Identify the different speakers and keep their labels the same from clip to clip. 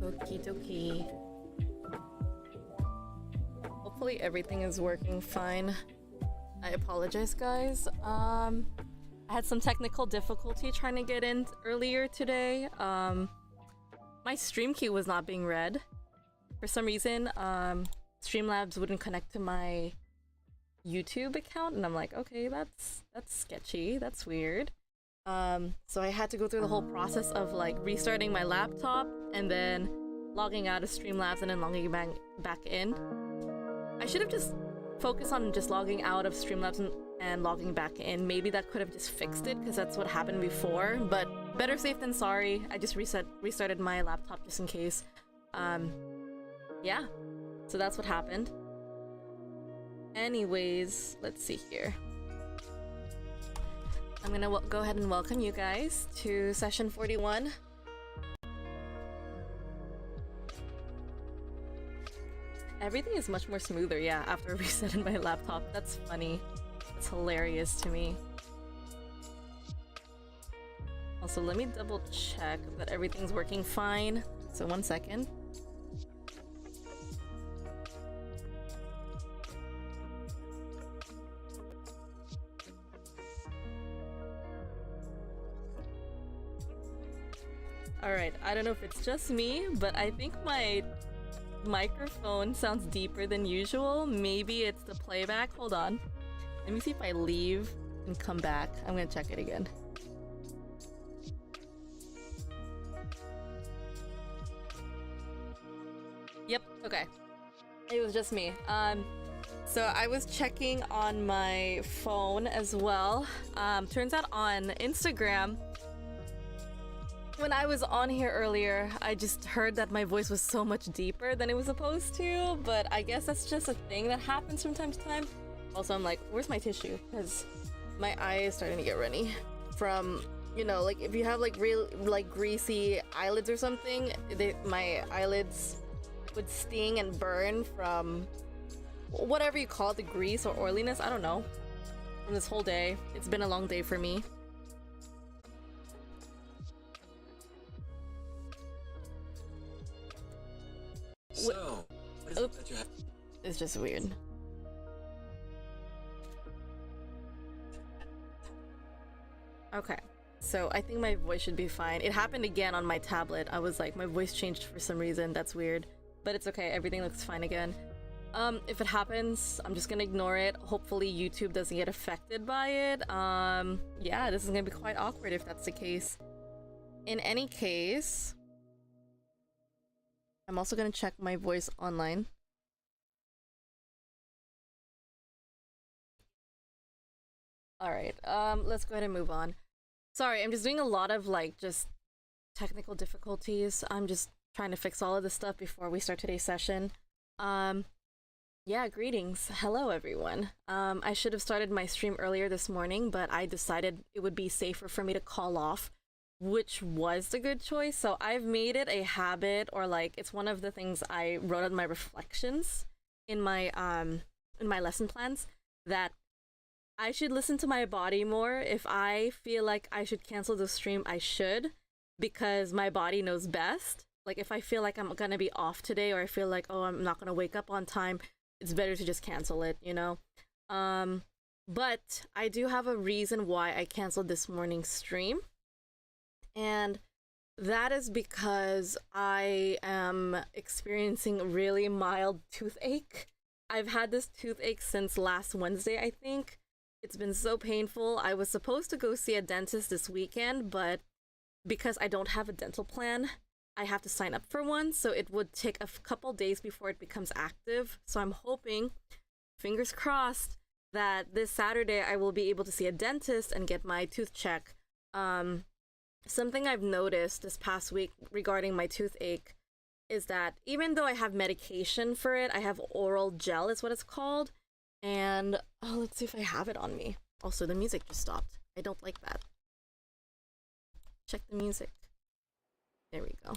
Speaker 1: Okie dokie. Hopefully everything is working fine. I apologize, guys. I had some technical difficulty trying to get in earlier today. My stream queue was not being read. For some reason, Streamlabs wouldn't connect to my YouTube account, and I'm like, okay, that's sketchy, that's weird. So I had to go through the whole process of like restarting my laptop and then logging out of Streamlabs and then logging back in. I should have just focused on just logging out of Streamlabs and logging back in. Maybe that could have just fixed it, because that's what happened before, but better safe than sorry. I just restarted my laptop just in case. Yeah, so that's what happened. Anyways, let's see here. I'm gonna go ahead and welcome you guys to session 41. Everything is much more smoother, yeah, after resetting my laptop. That's funny. It's hilarious to me. Also, let me double check that everything's working fine. So 1 second. Alright, I don't know if it's just me, but I think my microphone sounds deeper than usual. Maybe it's the playback. Hold on. Let me see if I leave and come back. I'm gonna check it again. Yep, okay. It was just me. So I was checking on my phone as well. Turns out on Instagram, when I was on here earlier, I just heard that my voice was so much deeper than it was supposed to, but I guess that's just a thing that happens from time to time. Also, I'm like, where's my tissue? Because my eye is starting to get runny from, you know, like if you have like real, like greasy eyelids or something, my eyelids would sting and burn from whatever you call it, the grease or oiliness, I don't know. From this whole day. It's been a long day for me.
Speaker 2: So, what is it that you have?
Speaker 1: It's just weird. Okay, so I think my voice should be fine. It happened again on my tablet. I was like, my voice changed for some reason. That's weird. But it's okay, everything looks fine again. If it happens, I'm just gonna ignore it. Hopefully YouTube doesn't get affected by it. Yeah, this is gonna be quite awkward if that's the case. In any case, I'm also gonna check my voice online. Alright, let's go ahead and move on. Sorry, I'm just doing a lot of like just technical difficulties. I'm just trying to fix all of this stuff before we start today's session. Yeah, greetings. Hello everyone. I should have started my stream earlier this morning, but I decided it would be safer for me to call off, which was the good choice. So I've made it a habit, or like it's one of the things I wrote on my reflections in my lesson plans, that I should listen to my body more. If I feel like I should cancel the stream, I should, because my body knows best. Like if I feel like I'm gonna be off today, or I feel like, oh, I'm not gonna wake up on time, it's better to just cancel it, you know? But I do have a reason why I canceled this morning's stream. And that is because I am experiencing really mild toothache. I've had this toothache since last Wednesday, I think. It's been so painful. I was supposed to go see a dentist this weekend, but because I don't have a dental plan, I have to sign up for one, so it would take a couple days before it becomes active. So I'm hoping, fingers crossed, that this Saturday I will be able to see a dentist and get my tooth check. Something I've noticed this past week regarding my toothache is that even though I have medication for it, I have oral gel is what it's called. And, oh, let's see if I have it on me. Also, the music just stopped. I don't like that. Check the music. There we go.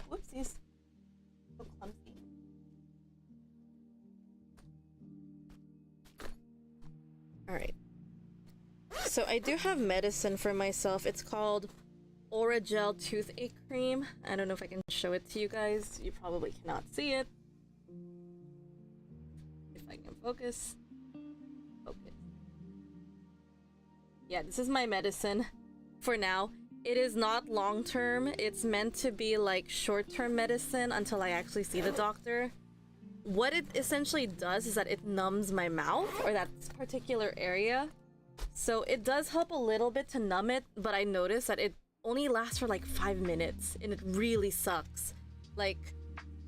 Speaker 1: Whoopsies. So clumsy. Alright. So I do have medicine for myself. It's called Aura Gel Toothache Cream. I don't know if I can show it to you guys. You probably cannot see it. If I can focus. Focus. Yeah, this is my medicine for now. It is not long-term. It's meant to be like short-term medicine until I actually see the doctor. What it essentially does is that it numbs my mouth, or that particular area. So it does help a little bit to numb it, but I noticed that it only lasts for like 5 minutes, and it really sucks. Like,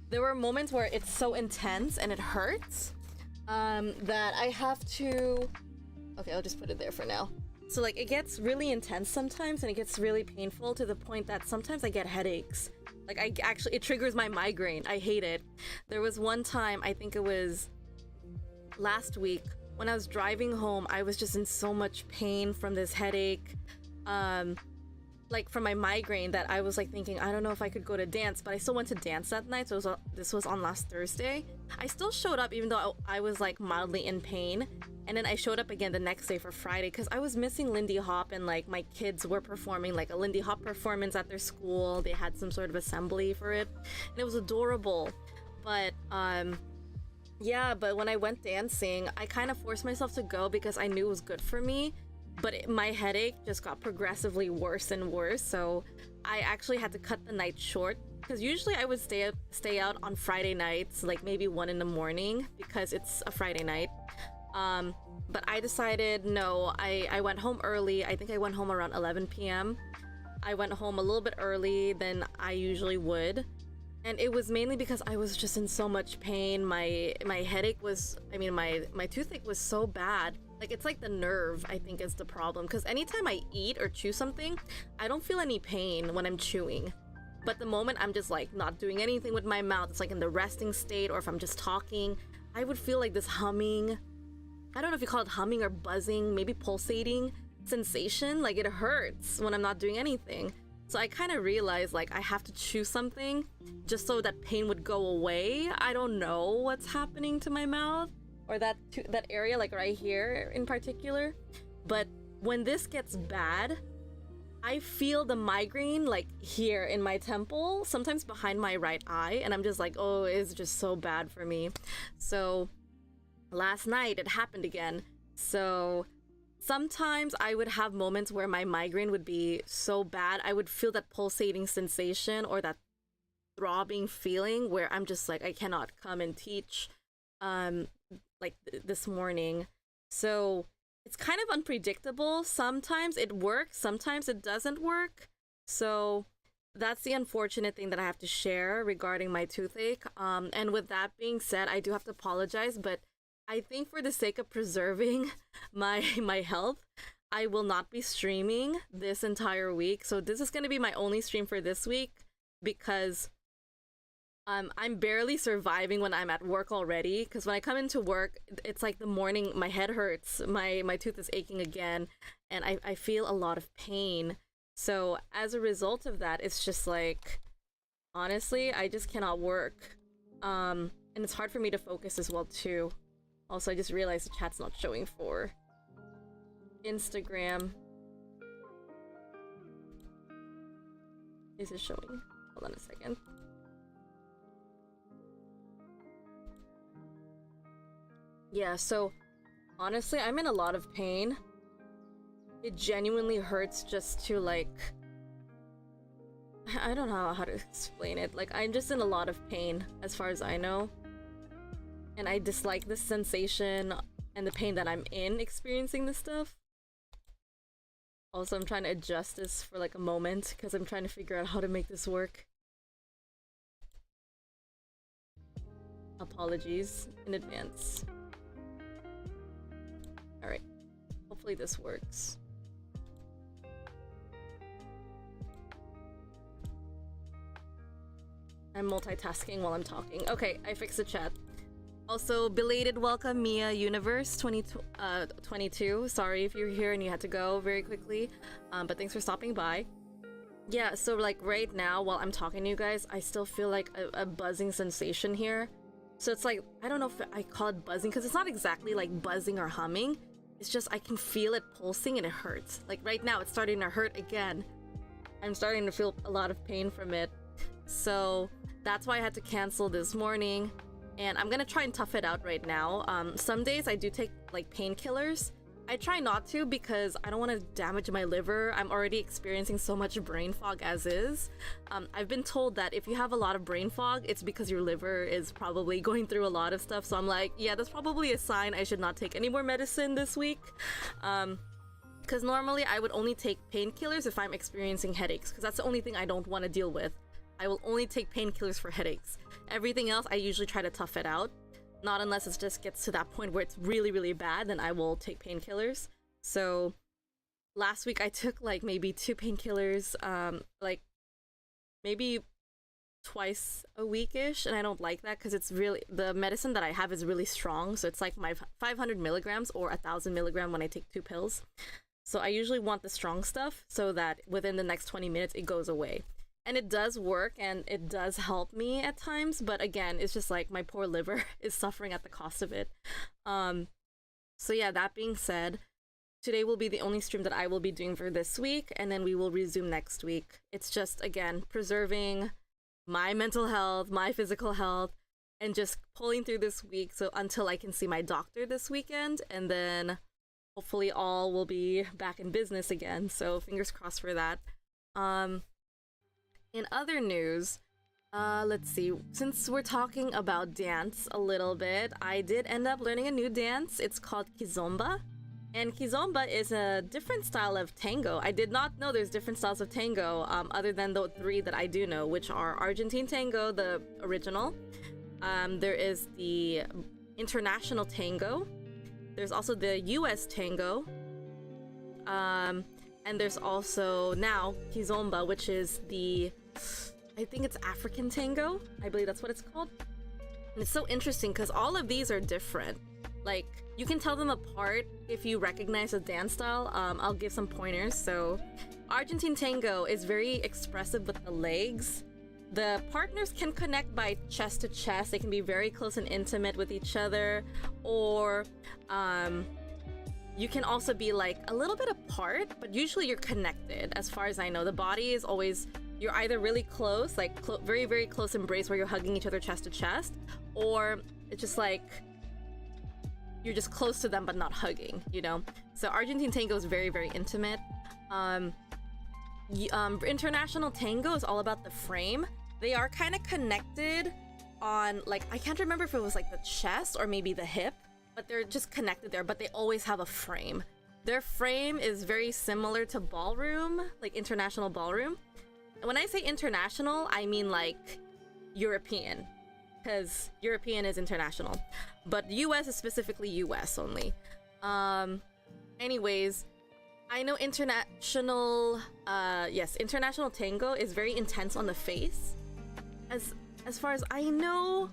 Speaker 1: there were moments where it's so intense and it hurts that I have to... Okay, I'll just put it there for now. So like, it gets really intense sometimes, and it gets really painful to the point that sometimes I get headaches. Like, it triggers my migraine. I hate it. There was one time, I think it was last week, when I was driving home, I was just in so much pain from this headache, like from my migraine, that I was like thinking, I don't know if I could go to dance, but I still went to dance that night. So this was on last Thursday. I still showed up even though I was like mildly in pain. And then I showed up again the next day for Friday because I was missing Lindy Hop, and like my kids were performing like a Lindy Hop performance at their school. They had some sort of assembly for it, and it was adorable. But yeah, but when I went dancing, I kind of forced myself to go because I knew it was good for me. But my headache just got progressively worse and worse, so I actually had to cut the night short. Because usually I would stay out on Friday nights, like maybe 1 in the morning, because it's a Friday night. But I decided no. I went home early. I think I went home around 11 p.m. I went home a little bit early than I usually would. And it was mainly because I was just in so much pain. My headache was, my toothache was so bad. Like, it's like the nerve, I think, is the problem. Because anytime I eat or chew something, I don't feel any pain when I'm chewing. But the moment I'm just like not doing anything with my mouth, it's like in the resting state, or if I'm just talking, I would feel like this humming. I don't know if you call it humming or buzzing, maybe pulsating sensation. Like, it hurts when I'm not doing anything. So I kind of realized, like, I have to chew something just so that pain would go away. I don't know what's happening to my mouth or that area, like right here in particular. But when this gets bad, I feel the migraine like here in my temple, sometimes behind my right eye, and I'm just like, oh, it's just so bad for me. So last night it happened again. So sometimes I would have moments where my migraine would be so bad, I would feel that pulsating sensation or that throbbing feeling where I'm just like, I cannot come and teach this morning. So it's kind of unpredictable. Sometimes it works, sometimes it doesn't work. So that's the unfortunate thing that I have to share regarding my toothache. And with that being said, I do have to apologize, but I think for the sake of preserving my health, I will not be streaming this entire week. So this is going to be my only stream for this week because I'm barely surviving when I'm at work already. Because when I come into work, it's like the morning, my head hurts, my tooth is aching again, and I feel a lot of pain. So as a result of that, it's just like, honestly, I just cannot work. And it's hard for me to focus as well too. Also, I just realized the chat's not showing for Instagram. Is it showing? Hold on a second. Yeah, so honestly, I'm in a lot of pain. It genuinely hurts just to like... I don't know how to explain it. Like, I'm just in a lot of pain as far as I know. And I dislike this sensation and the pain that I'm in experiencing this stuff. Also, I'm trying to adjust this for like a moment because I'm trying to figure out how to make this work. Apologies in advance. Alright, hopefully this works. I'm multitasking while I'm talking. Okay, I fixed the chat. Also, belated welcome, Mia Universe 22. Sorry if you're here and you had to go very quickly, but thanks for stopping by. Yeah, so like right now while I'm talking to you guys, I still feel like a buzzing sensation here. So it's like, I don't know if I call it buzzing because it's not exactly like buzzing or humming. It's just I can feel it pulsing and it hurts. Like right now it's starting to hurt again. I'm starting to feel a lot of pain from it. So that's why I had to cancel this morning. And I'm gonna try and tough it out right now. Some days I do take like painkillers. I try not to because I don't want to damage my liver. I'm already experiencing so much brain fog as is. I've been told that if you have a lot of brain fog, it's because your liver is probably going through a lot of stuff. So I'm like, yeah, that's probably a sign I should not take any more medicine this week. Because normally I would only take painkillers if I'm experiencing headaches, because that's the only thing I don't want to deal with. I will only take painkillers for headaches. Everything else, I usually try to tough it out. Not unless it just gets to that point where it's really, really bad, then I will take painkillers. So last week I took like maybe 2 painkillers, like maybe twice a week-ish, and I don't like that because it's really, the medicine that I have is really strong. So it's like my 500 milligrams or 1,000 milligram when I take 2 pills. So I usually want the strong stuff so that within the next 20 minutes it goes away. And it does work and it does help me at times, but again, it's just like my poor liver is suffering at the cost of it. So yeah, that being said, today will be the only stream that I will be doing for this week, and then we will resume next week. It's just, again, preserving my mental health, my physical health, and just pulling through this week so until I can see my doctor this weekend, and then hopefully all will be back in business again. So fingers crossed for that. In other news, let's see, since we're talking about dance a little bit, I did end up learning a new dance. It's called Kizomba. And Kizomba is a different style of tango. I did not know there's different styles of tango, other than the 3 that I do know, which are Argentine tango, the original. There is the international tango. There's also the US tango. And there's also now Kizomba, which is the, I think it's African tango. I believe that's what it's called. And it's so interesting because all of these are different. Like, you can tell them apart if you recognize a dance style. I'll give some pointers. So Argentine tango is very expressive with the legs. The partners can connect by chest to chest. They can be very close and intimate with each other, or you can also be like a little bit apart, but usually you're connected. As far as I know, the body is always, you're either really close, like very, very close embrace where you're hugging each other chest to chest, or it's just like you're just close to them but not hugging, you know? So Argentine tango is very, very intimate. International tango is all about the frame. They are kind of connected on, like, I can't remember if it was like the chest or maybe the hip, but they're just connected there, but they always have a frame. Their frame is very similar to ballroom, like international ballroom. And when I say international, I mean like European, because European is international, but US is specifically US only. Anyways, I know international tango is very intense on the face. As far as I know,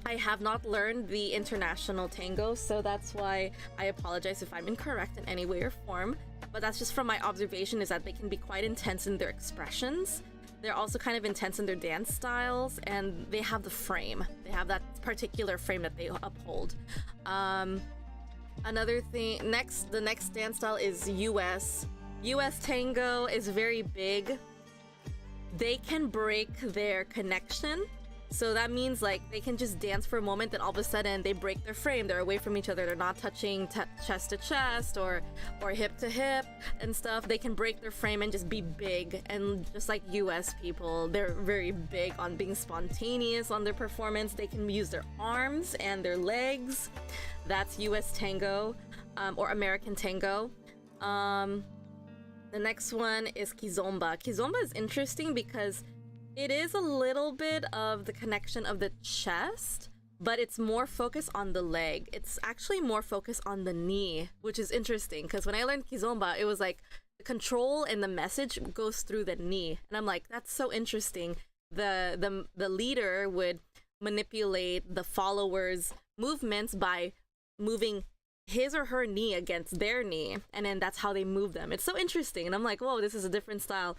Speaker 1: I have not learned the international tango, so that's why I apologize if I'm incorrect in any way or form. But that's just from my observation, is that they can be quite intense in their expressions. They're also kind of intense in their dance styles, and they have the frame. They have that particular frame that they uphold. Another thing, the next dance style is US. US tango is very big. They can break their connection. So that means like they can just dance for a moment, then all of a sudden they break their frame. They're away from each other. They're not touching chest to chest or hip to hip and stuff. They can break their frame and just be big. And just like US people, they're very big on being spontaneous on their performance. They can use their arms and their legs. That's US tango, or American tango. The next one is Kizomba. Kizomba is interesting because it is a little bit of the connection of the chest, but it's more focused on the leg. It's actually more focused on the knee, which is interesting because when I learned Kizomba, it was like the control and the message goes through the knee. And I'm like, that's so interesting. The leader would manipulate the followers' movements by moving his or her knee against their knee, and then that's how they move them. It's so interesting, and I'm like, whoa, this is a different style.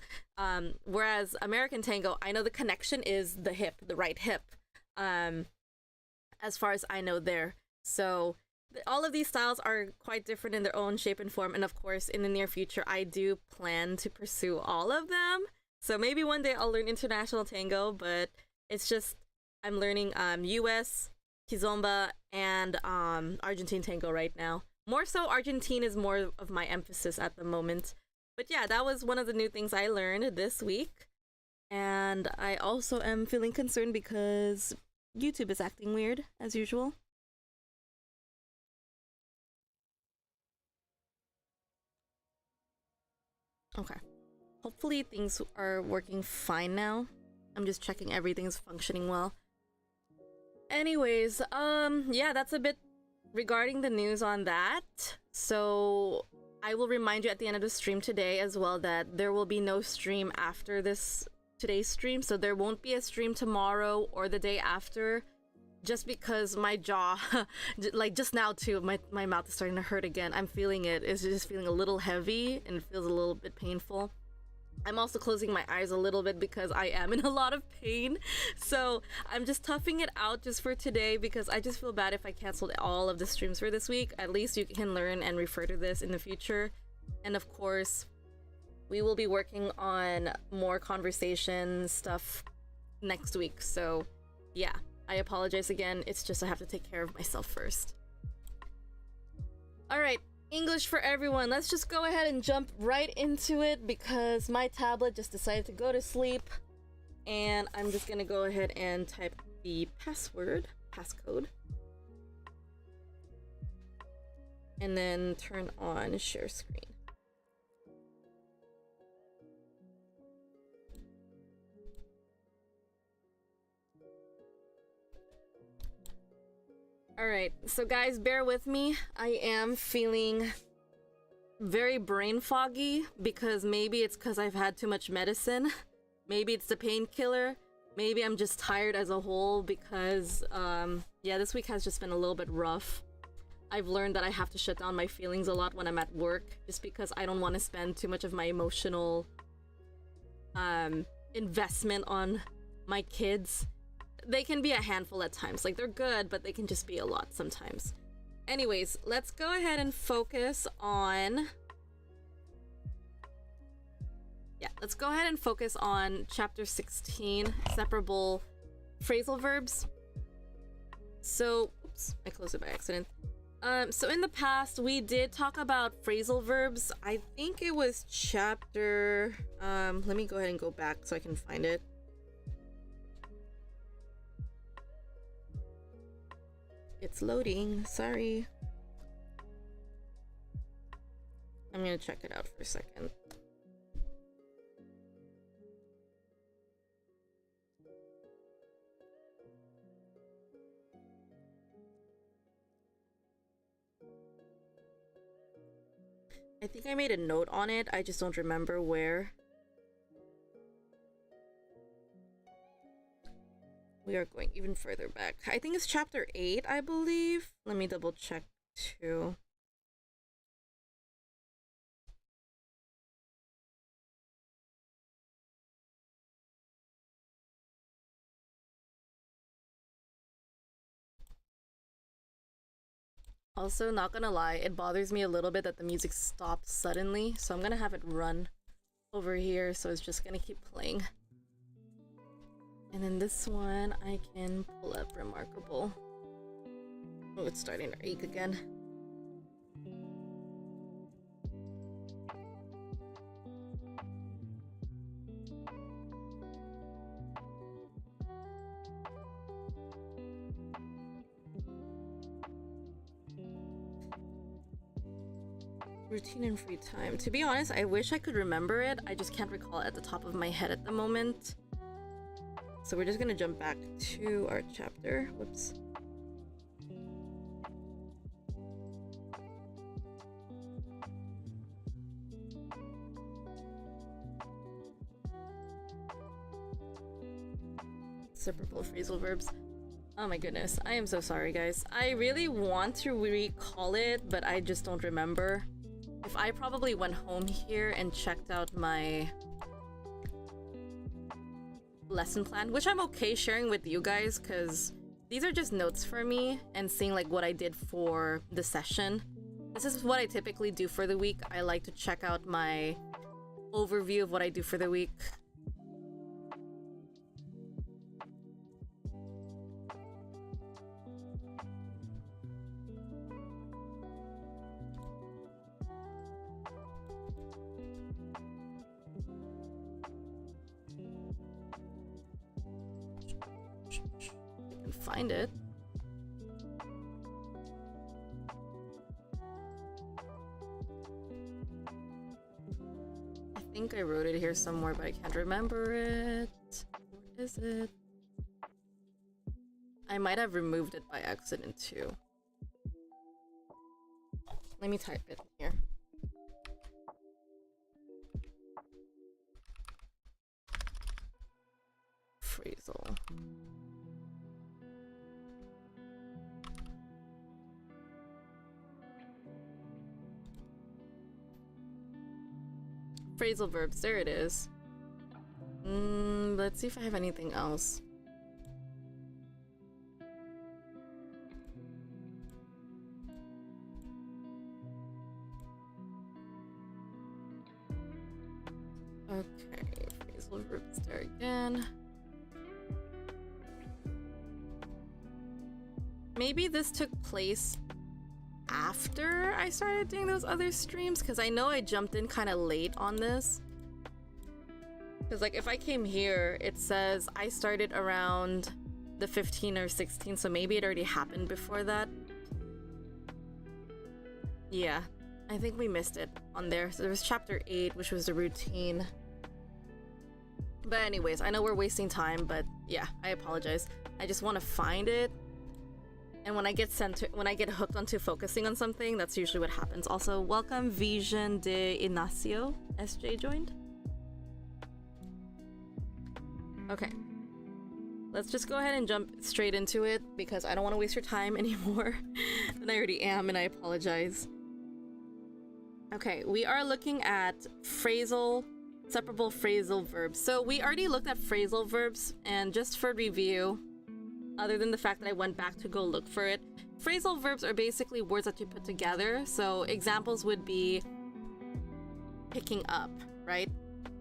Speaker 1: Whereas American tango, I know the connection is the hip, the right hip, as far as I know there. So all of these styles are quite different in their own shape and form, and of course in the near future I do plan to pursue all of them. So maybe one day I'll learn international tango, but it's just I'm learning US kizomba and Argentine tango right now. More so Argentine is more of my emphasis at the moment. But yeah, that was one of the new things I learned this week. And I also am feeling concerned because YouTube is acting weird as usual. Okay. Hopefully things are working fine now. I'm just checking everything's functioning well. Anyways, yeah, that's a bit regarding the news on that. So I will remind you at the end of the stream today as well that there will be no stream after today's stream. So there won't be a stream tomorrow or the day after, just because my jaw, like just now too, my mouth is starting to hurt again. I'm feeling it. It's just feeling a little heavy and it feels a little bit painful. I'm also closing my eyes a little bit because I am in a lot of pain. So I'm just toughing it out just for today because I just feel bad if I canceled all of the streams for this week. At least you can learn and refer to this in the future. And of course, we will be working on more conversation stuff next week. So yeah, I apologize again. It's just I have to take care of myself first. All right. English for everyone. Let's just go ahead and jump right into it because my tablet just decided to go to sleep, and I'm just gonna go ahead and type the passcode, and then turn on share screen. Alright, so guys, bear with me. I am feeling very brain foggy because maybe it's because I've had too much medicine. Maybe it's the painkiller. Maybe I'm just tired as a whole because, yeah, this week has just been a little bit rough. I've learned that I have to shut down my feelings a lot when I'm at work just because I don't want to spend too much of my emotional investment on my kids. They can be a handful at times. Like, they're good, but they can just be a lot sometimes. Anyways, let's go ahead and focus on... Yeah, let's go ahead and focus on Chapter 16, Separable Phrasal Verbs. So, oops, I closed it by accident. So in the past, we did talk about phrasal verbs. I think it was chapter... let me go ahead and go back so I can find it. It's loading, sorry. I'm gonna check it out for a second. I think I made a note on it, I just don't remember where. We are going even further back. I think it's chapter 8, I believe. Let me double check too. Also, not gonna lie, it bothers me a little bit that the music stops suddenly, so I'm gonna have it run over here, so it's just gonna keep playing. And then this one, I can pull up Remarkable. Oh, it's starting to ache again. Routine and free time. To be honest, I wish I could remember it. I just can't recall it at the top of my head at the moment. So we're just gonna jump back to our chapter. Whoops. Separable phrasal verbs. Oh my goodness. I am so sorry, guys. I really want to recall it, but I just don't remember. If I probably went home here and checked out my lesson plan, which I'm okay sharing with you guys because these are just notes for me and seeing like what I did for the session. This is what I typically do for the week. I like to check out my overview of what I do for the week. I can find it. I think I wrote it here somewhere, but I can't remember it. Where is it? I might have removed it by accident too. Let me type it here. Phrasal. Phrasal verbs, there it is. Let's see if I have anything else. Okay, phrasal verbs there again. Maybe this took place after I started doing those other streams, because I know I jumped in kind of late on this. Because like if I came here, it says I started around the 15 or 16, so maybe it already happened before that. Yeah, I think we missed it on there. So there was chapter 8, which was the routine. But anyways, I know we're wasting time, but yeah, I apologize. I just want to find it. And when I get hooked onto focusing on something, that's usually what happens. Also, welcome Vision de Ignacio. SJ joined. Okay. Let's just go ahead and jump straight into it because I don't want to waste your time anymore than I already am, and I apologize. Okay, we are looking at separable phrasal verbs. So we already looked at phrasal verbs, and just for review, other than the fact that I went back to go look for it, phrasal verbs are basically words that you put together. So examples would be picking up, right?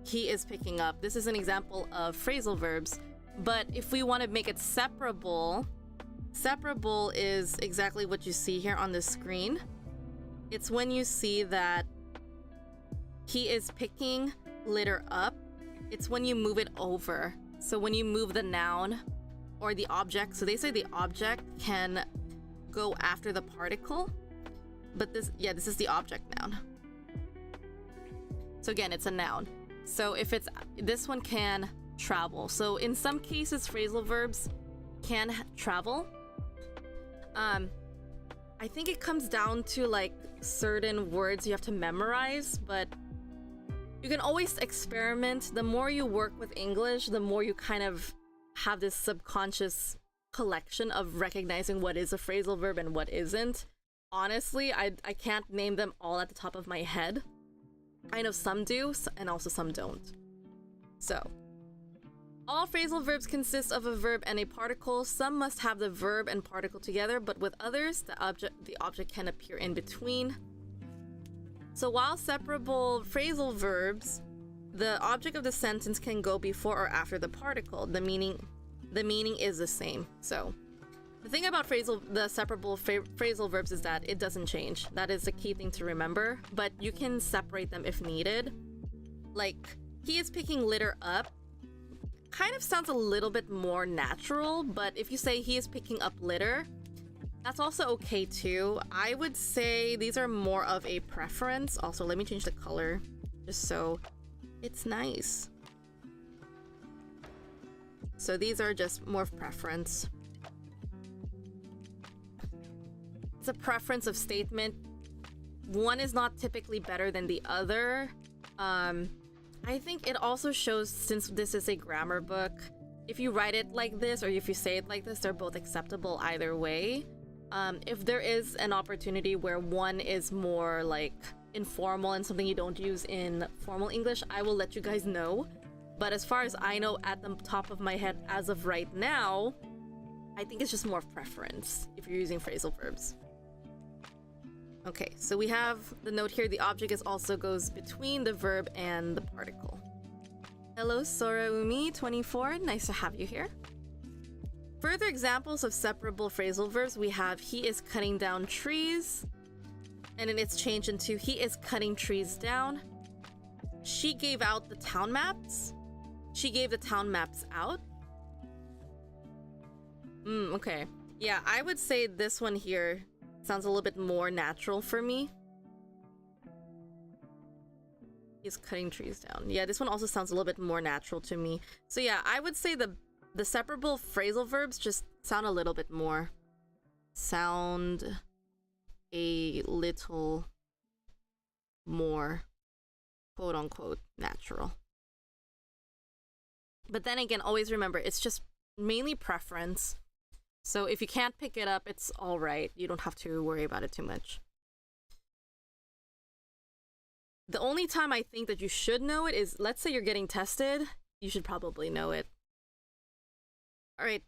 Speaker 1: He is picking up. This is an example of phrasal verbs. But if we want to make it separable is exactly what you see here on the screen. It's when you see that he is picking litter up. It's when you move it over. So when you move the noun or the object, so they say the object can go after the particle, but this is the object noun. So again, it's a noun. So if it's, this one can travel. So in some cases, phrasal verbs can travel. I think it comes down to like certain words you have to memorize, but you can always experiment. The more you work with English, the more you kind of have this subconscious collection of recognizing what is a phrasal verb and what isn't. Honestly, I can't name them all at the top of my head. I know some do, and also some don't. So, all phrasal verbs consist of a verb and a particle. Some must have the verb and particle together, but with others, the object can appear in between. So while separable phrasal verbs, the object of the sentence can go before or after the particle. The meaning is the same. So the thing about the separable phrasal verbs is that it doesn't change. That is the key thing to remember, but you can separate them if needed. Like, he is picking litter up kind of sounds a little bit more natural, but if you say he is picking up litter, that's also okay too. I would say these are more of a preference. Also, let me change the color just so it's nice. So these are just more of preference. It's a preference of statement. One is not typically better than the other. I think it also shows, since this is a grammar book, if you write it like this or if you say it like this, they're both acceptable either way. If there is an opportunity where one is more like informal and something you don't use in formal English, I will let you guys know. But as far as I know, at the top of my head as of right now, I think it's just more preference if you're using phrasal verbs. Okay, so we have the note here, the object is also goes between the verb and the particle. Hello, Soraumi 24, nice to have you here. Further examples of separable phrasal verbs, we have he is cutting down trees, and then it's changed into he is cutting trees down. She gave out the town maps. She gave the town maps out. Okay. Yeah, I would say this one here sounds a little bit more natural for me. He's cutting trees down. Yeah, this one also sounds a little bit more natural to me. So yeah, I would say the separable phrasal verbs just sound a little bit more. Sound a little more, quote unquote, natural. But then again, always remember, it's just mainly preference. So if you can't pick it up, it's all right. You don't have to worry about it too much. The only time I think that you should know it is, let's say you're getting tested, you should probably know it. All right,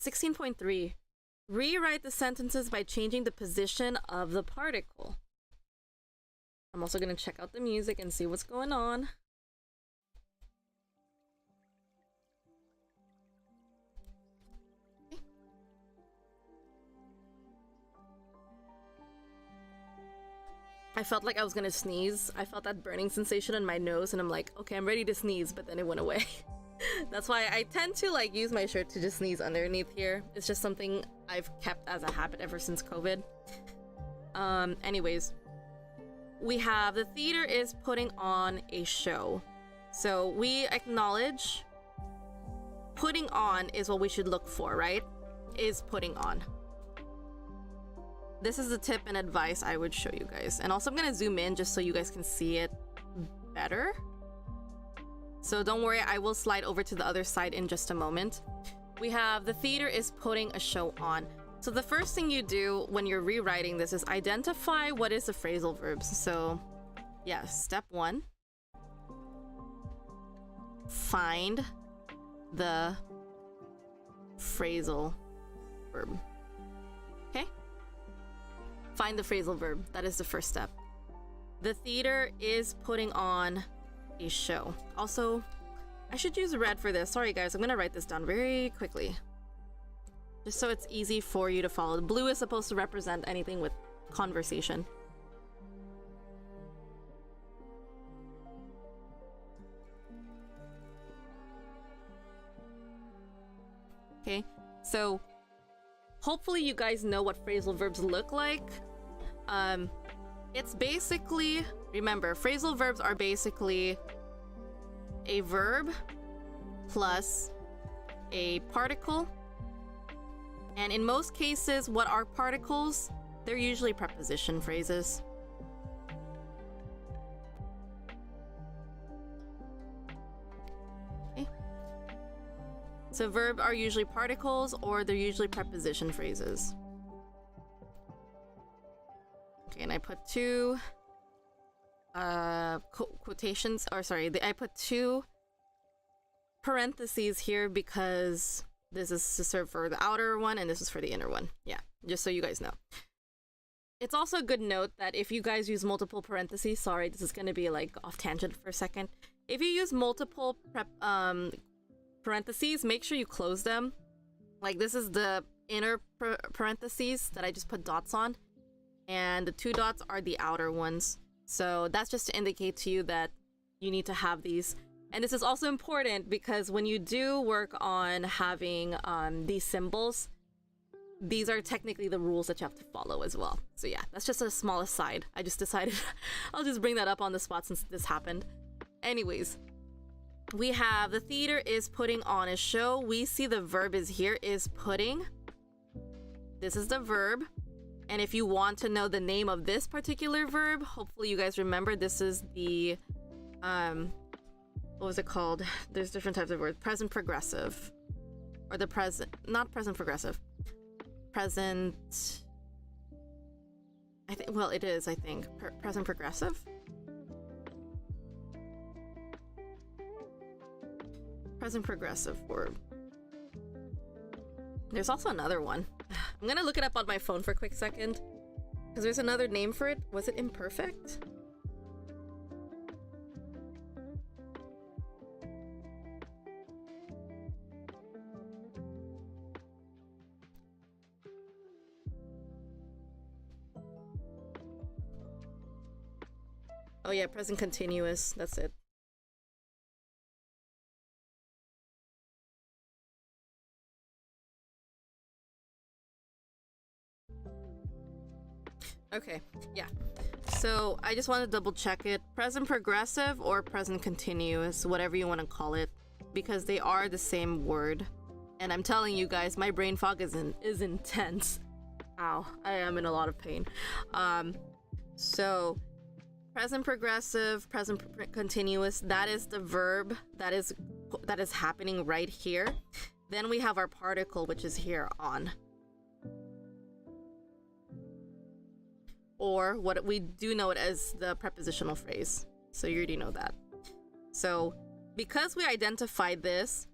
Speaker 1: 16.3. Rewrite the sentences by changing the position of the particle. I'm also going to check out the music and see what's going on. I felt like I was gonna sneeze. I felt that burning sensation in my nose and I'm like, okay, I'm ready to sneeze, but then it went away. That's why I tend to like use my shirt to just sneeze underneath here. It's just something I've kept as a habit ever since COVID. Anyways, we have the theater is putting on a show. So we acknowledge putting on is what we should look for, right? Is putting on. This is the tip and advice I would show you guys. And also I'm gonna zoom in just so you guys can see it better. So don't worry, I will slide over to the other side in just a moment. We have the theater is putting a show on. So the first thing you do when you're rewriting this is identify what is the phrasal verbs. So yeah, step 1. Find the phrasal verb. Okay? Find the phrasal verb. That is the first step. The theater is putting on a show. Also, I should use red for this. Sorry guys, I'm gonna write this down very quickly. Just so it's easy for you to follow. Blue is supposed to represent anything with conversation. Okay, so hopefully you guys know what phrasal verbs look like. It's basically, remember, phrasal verbs are basically a verb plus a particle. And in most cases, what are particles? They're usually preposition phrases. Okay. So verb are usually particles or they're usually preposition phrases. Okay, and I put two quotations, or sorry, I put two parentheses here because this is to serve for the outer one and this is for the inner one. Yeah, just so you guys know. It's also a good note that if you guys use multiple parentheses, sorry, this is going to be like off tangent for a second. If you use multiple parentheses, make sure you close them. Like this is the inner parentheses that I just put dots on, and the 2 dots are the outer ones. So that's just to indicate to you that you need to have these. And this is also important because when you do work on having these symbols, these are technically the rules that you have to follow as well. So yeah, that's just a small aside. I just decided I'll just bring that up on the spot since this happened. Anyways, we have the theater is putting on a show. We see the verb is here, is putting. This is the verb. And if you want to know the name of this particular verb, hopefully you guys remember this is the, what was it called? There's different types of words. Present progressive. Or the present, not present progressive. Present, I think, well, it is, I think. Present progressive? Present progressive verb. There's also another one. I'm gonna look it up on my phone for a quick second. Because there's another name for it. Was it imperfect? Oh yeah, present continuous. That's it. Okay, yeah. So I just want to double check it. Present progressive or present continuous, whatever you want to call it, because they are the same word. And I'm telling you guys, my brain fog is intense. Ow, I am in a lot of pain. So present progressive, present continuous, that is the verb that is happening right here. Then we have our particle, which is here, on. Or what we do know it as the prepositional phrase. So you already know that. So because we identified this,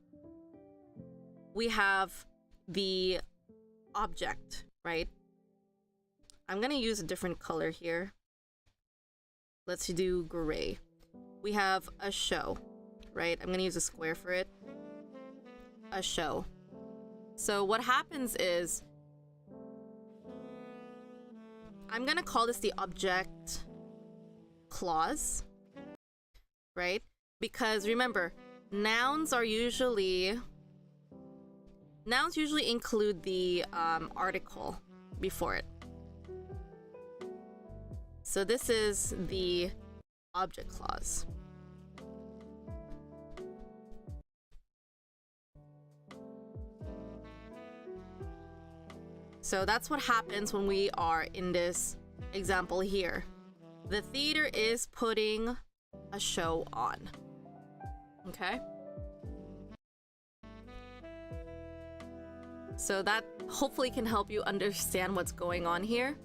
Speaker 1: we have the object, right? I'm gonna use a different color here. Let's do gray. We have a show, right? I'm gonna use a square for it. A show. So what happens is, I'm gonna call this the object clause, right? Because remember, nouns usually include the article before it. So this is the object clause. So that's what happens when we are in this example here. The theater is putting a show on. Okay? So that hopefully can help you understand what's going on here.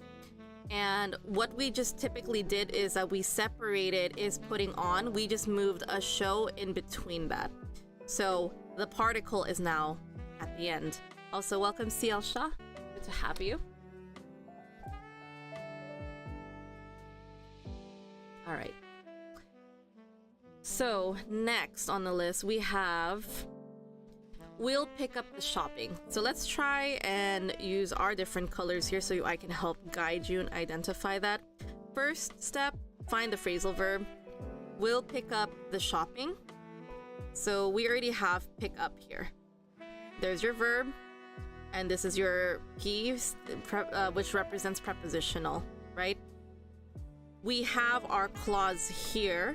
Speaker 1: And what we just typically did is that we separated is putting on. We just moved a show in between that. So the particle is now at the end. Also, welcome CL Shah. Good to have you. All right. So next on the list we have we'll pick up the shopping. So let's try and use our different colors here so I can help guide you and identify that. First step, find the phrasal verb. We'll pick up the shopping. So we already have pick up here. There's your verb, and this is your P, which represents prepositional, right? We have our clause here,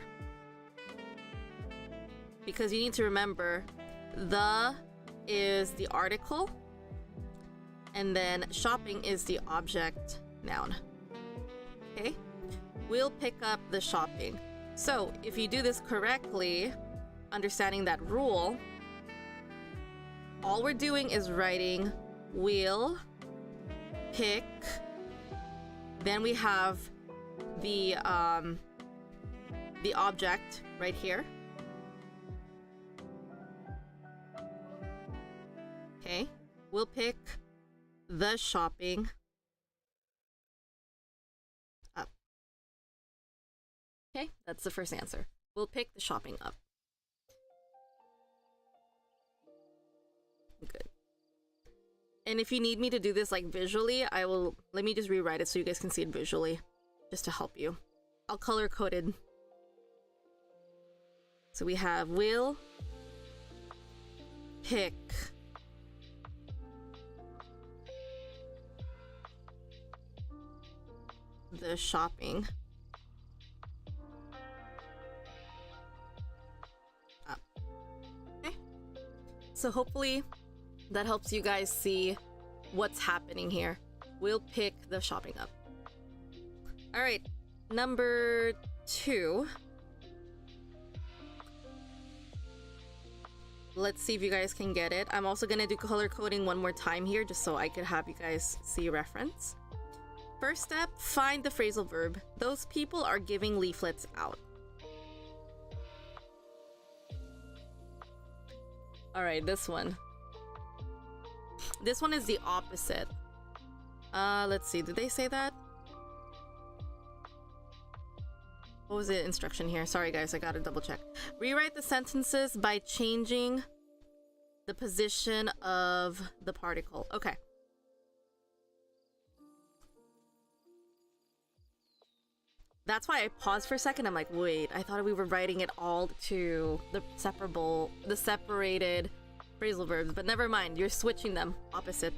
Speaker 1: because you need to remember the is the article, and then shopping is the object noun. Okay, we'll pick up the shopping. So if you do this correctly, understanding that rule, all we're doing is writing we'll pick, then we have the object right here. Okay, we'll pick the shopping up. Okay, that's the first answer. We'll pick the shopping up. Good. And if you need me to do this like visually, let me just rewrite it so you guys can see it visually, just to help you. I'll color coded. So we have we'll pick the shopping up. Okay, so hopefully that helps you guys see what's happening here. We'll pick the shopping up. All right, number 2. Let's see if you guys can get it. I'm also gonna do color coding one more time here just so I could have you guys see a reference. First step, find the phrasal verb. Those people are giving leaflets out. All right, this one. This one is the opposite. Let's see. Did they say that? What was the instruction here? Sorry guys, I gotta double check. Rewrite the sentences by changing the position of the particle. Okay. That's why I paused for a second. I'm like, wait, I thought we were writing it all to the separated phrasal verbs, but never mind. You're switching them. Opposite.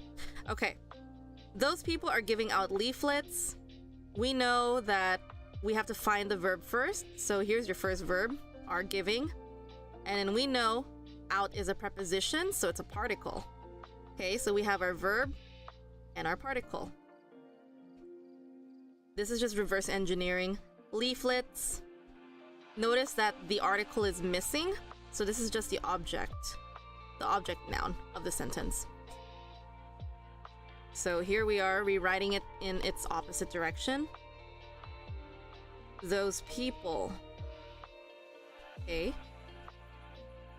Speaker 1: Okay. Those people are giving out leaflets. We know that we have to find the verb first. So here's your first verb, are giving. And then we know out is a preposition, so it's a particle. Okay, so we have our verb and our particle. This is just reverse engineering. Leaflets. Notice that the article is missing, so this is just the object noun of the sentence. So here we are rewriting it in its opposite direction. Those people. Okay.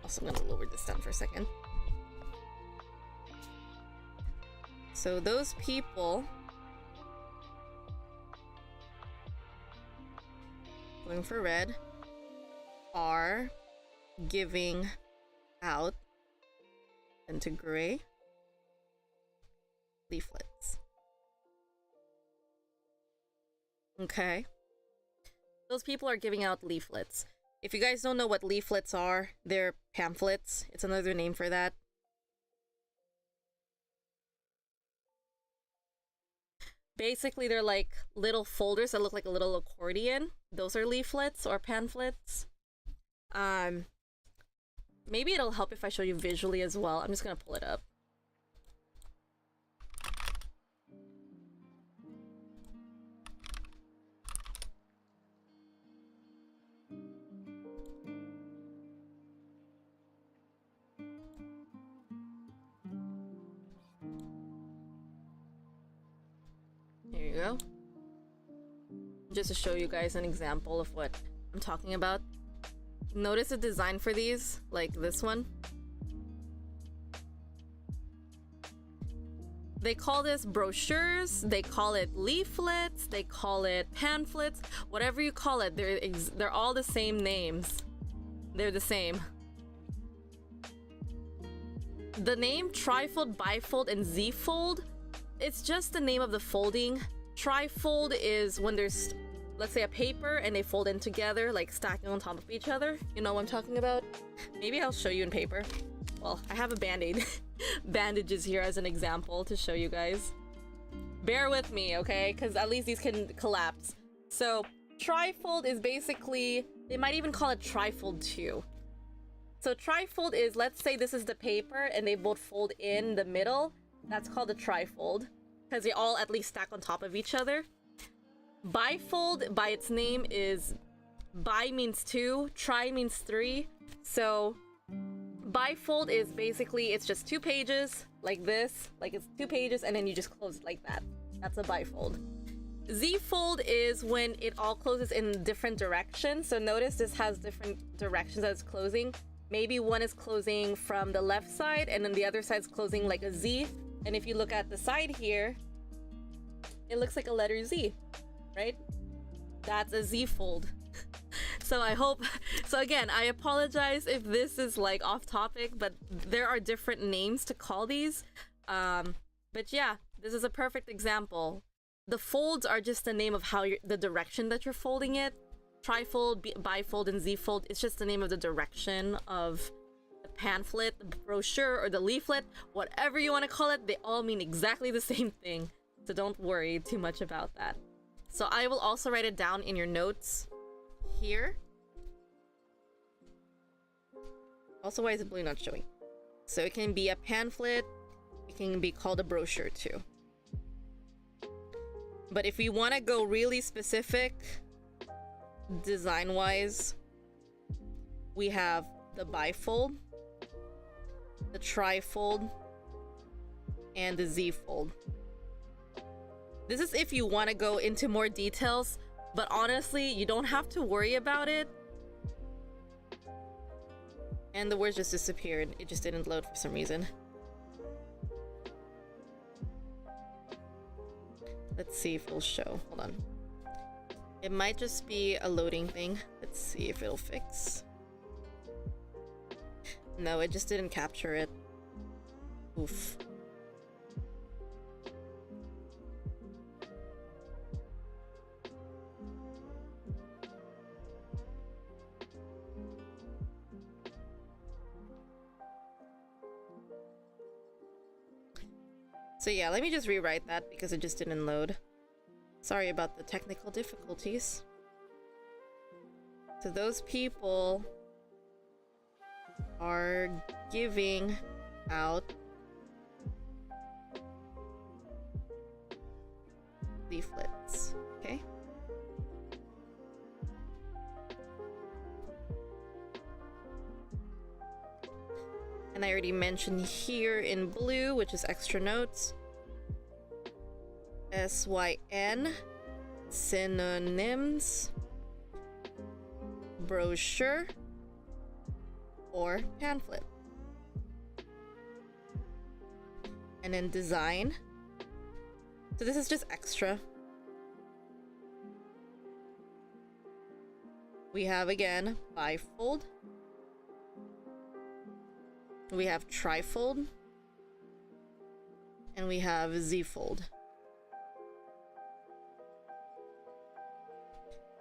Speaker 1: Also, I'm gonna lower this down for a second. So those people, going for red, are giving out, into gray, leaflets. Okay. Those people are giving out leaflets. If you guys don't know what leaflets are, they're pamphlets. It's another name for that. Basically, they're like little folders that look like a little accordion. Those are leaflets or pamphlets. Maybe it'll help if I show you visually as well. I'm just gonna pull it up. Here you go. Just to show you guys an example of what I'm talking about. Notice the design for these, like this one. They call this brochures, they call it leaflets, they call it pamphlets, whatever you call it, they're all the same names. They're the same. The name trifold, bifold, and z-fold, it's just the name of the folding. Trifold is when there's, let's say, a paper and they fold in together, like stacking on top of each other. You know what I'm talking about? Maybe I'll show you in paper. Well, I have a band-aid bandages here as an example to show you guys. Bear with me, okay? Because at least these can collapse. So trifold is basically, they might even call it trifold too. So trifold is, let's say this is the paper and they both fold in the middle. That's called a trifold because they all at least stack on top of each other. Bifold, by its name, is bi means two, tri means three. So bifold is basically, it's just 2 pages like this, like it's 2 pages and then you just close it like that. That's a bifold. Z-fold is when it all closes in different directions. So notice this has different directions that it's closing. Maybe one is closing from the left side and then the other side's closing like a Z. And if you look at the side here, it looks like a letter Z, right? That's a Z-fold. So I hope, so again, I apologize if this is like off topic, but there are different names to call these. But yeah, this is a perfect example. The folds are just the name of how the direction that you're folding it. Trifold, bifold, and Z-fold, it's just the name of the direction of the pamphlet, the brochure, or the leaflet. Whatever you want to call it, they all mean exactly the same thing. So don't worry too much about that. So I will also write it down in your notes here. Also, why is the blue not showing? So it can be a pamphlet, it can be called a brochure too. But if we want to go really specific, design-wise, we have the bifold, the trifold, and the Z-fold. This is if you want to go into more details, but honestly, you don't have to worry about it. And the words just disappeared. It just didn't load for some reason. Let's see if it'll show. Hold on. It might just be a loading thing. Let's see if it'll fix. No, it just didn't capture it. Oof. So yeah, let me just rewrite that because it just didn't load. Sorry about the technical difficulties. So those people are giving out leaflets, okay? And I already mentioned here in blue, which is extra notes, SYN, synonyms, brochure, or pamphlet. And then design. So this is just extra. We have again bifold. We have trifold. And we have Z-fold.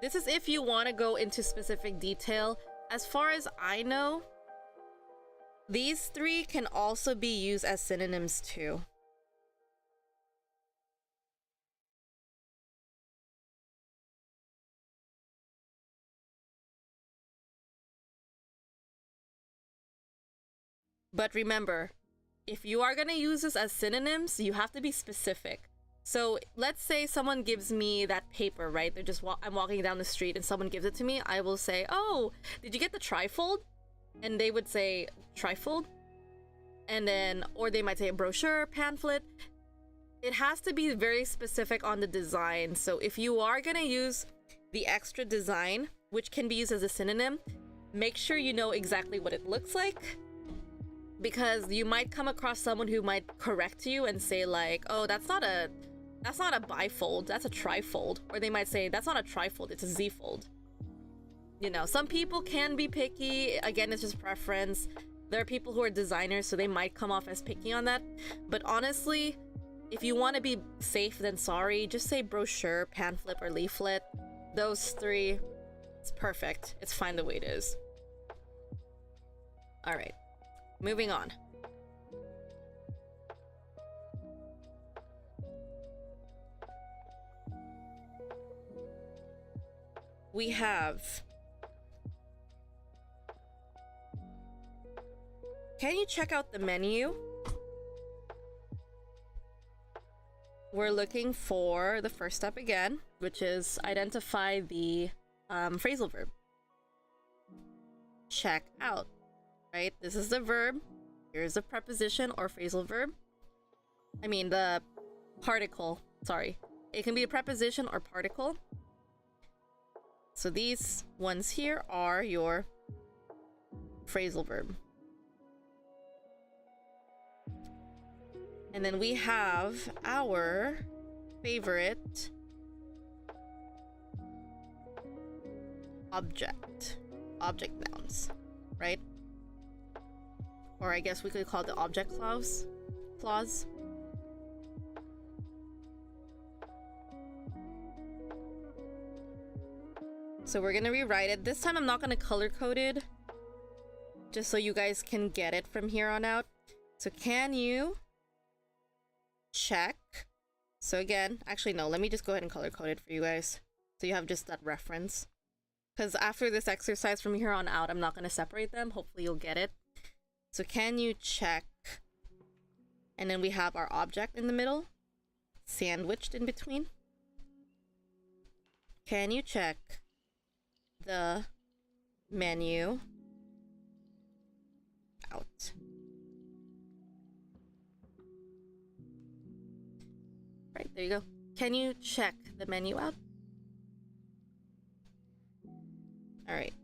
Speaker 1: This is if you want to go into specific detail. As far as I know, these three can also be used as synonyms too. But remember, if you are going to use this as synonyms, you have to be specific. So let's say someone gives me that paper, right? They're just I'm walking down the street and someone gives it to me. I will say, "Oh, did you get the trifold?" And they would say trifold. And then, or they might say a brochure, pamphlet. It has to be very specific on the design. So if you are going to use the extra design, which can be used as a synonym, make sure you know exactly what it looks like. Because you might come across someone who might correct you and say like, "Oh, that's not a bifold, that's a trifold." Or they might say, "That's not a trifold, it's a Z-fold." You know, some people can be picky. Again, it's just preference. There are people who are designers, so they might come off as picky on that. But honestly, if you want to be safe than sorry, just say brochure, pamphlet, or leaflet. Those three, it's perfect. It's fine the way it is. All right. Moving on. We have... Can you check out the menu? We're looking for the first step again, which is identify the phrasal verb. Check out. Right? This is the verb. Here's the preposition or phrasal verb. I mean, the particle. Sorry. It can be a preposition or particle. So these ones here are your phrasal verb. And then we have our favorite object nouns, right? Or I guess we could call it the object clause. So we're gonna rewrite it. This time I'm not gonna color code it, just so you guys can get it from here on out. So can you check? So again, actually no, let me just go ahead and color code it for you guys, so you have just that reference. Because after this exercise from here on out, I'm not gonna separate them. Hopefully you'll get it. So can you check, and then we have our object in the middle, sandwiched in between. Can you check the menu out? Right, there you go. Can you check the menu out? All right.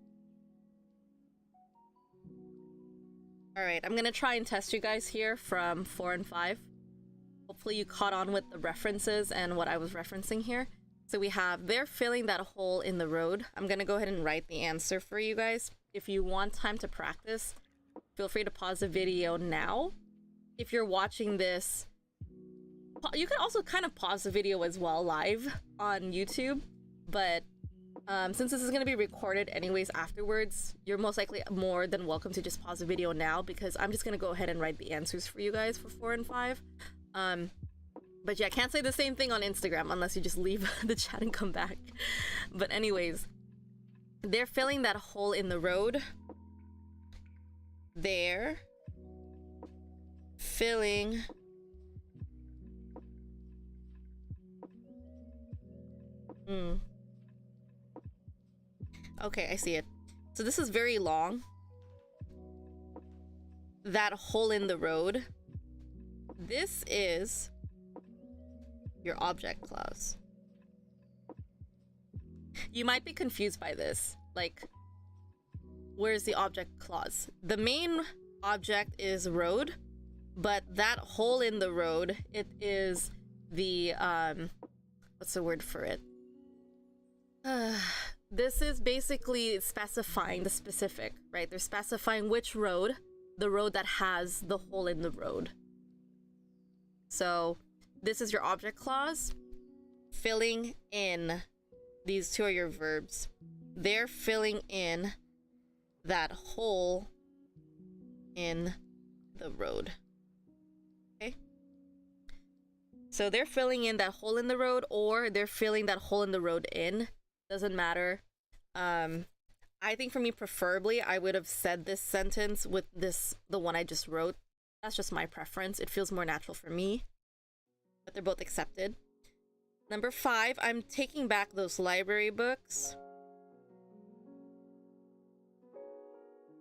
Speaker 1: All right, I'm gonna try and test you guys here from 4 and 5. hopefully you caught on with the references and what I was referencing here. So we have, they're filling that hole in the road. I'm gonna go ahead and write the answer for you guys. If you want time to practice, feel free to pause the video now. If you're watching this, you can also kind of pause the video as well live on YouTube, but since this is going to be recorded anyways afterwards, you're most likely more than welcome to just pause the video now, because I'm just going to go ahead and write the answers for you guys for 4 and 5. But yeah, I can't say the same thing on Instagram unless you just leave the chat and come back. But anyways, they're filling that hole in the road. They're filling Okay, I see it. So this is very long. That hole in the road. This is your object clause. You might be confused by this. Like, where's the object clause? The main object is road, but that hole in the road, it is the, what's the word for it? This is basically specifying the specific, right? They're specifying which road, the road that has the hole in the road. So this is your object clause. Filling in, these two are your verbs. They're filling in that hole in the road. Okay? So they're filling in that hole in the road, or they're filling that hole in the road in. Doesn't matter. I think for me, preferably, I would have said this sentence with the one I just wrote. That's just my preference. It feels more natural for me. But they're both accepted. Number 5, I'm taking back those library books.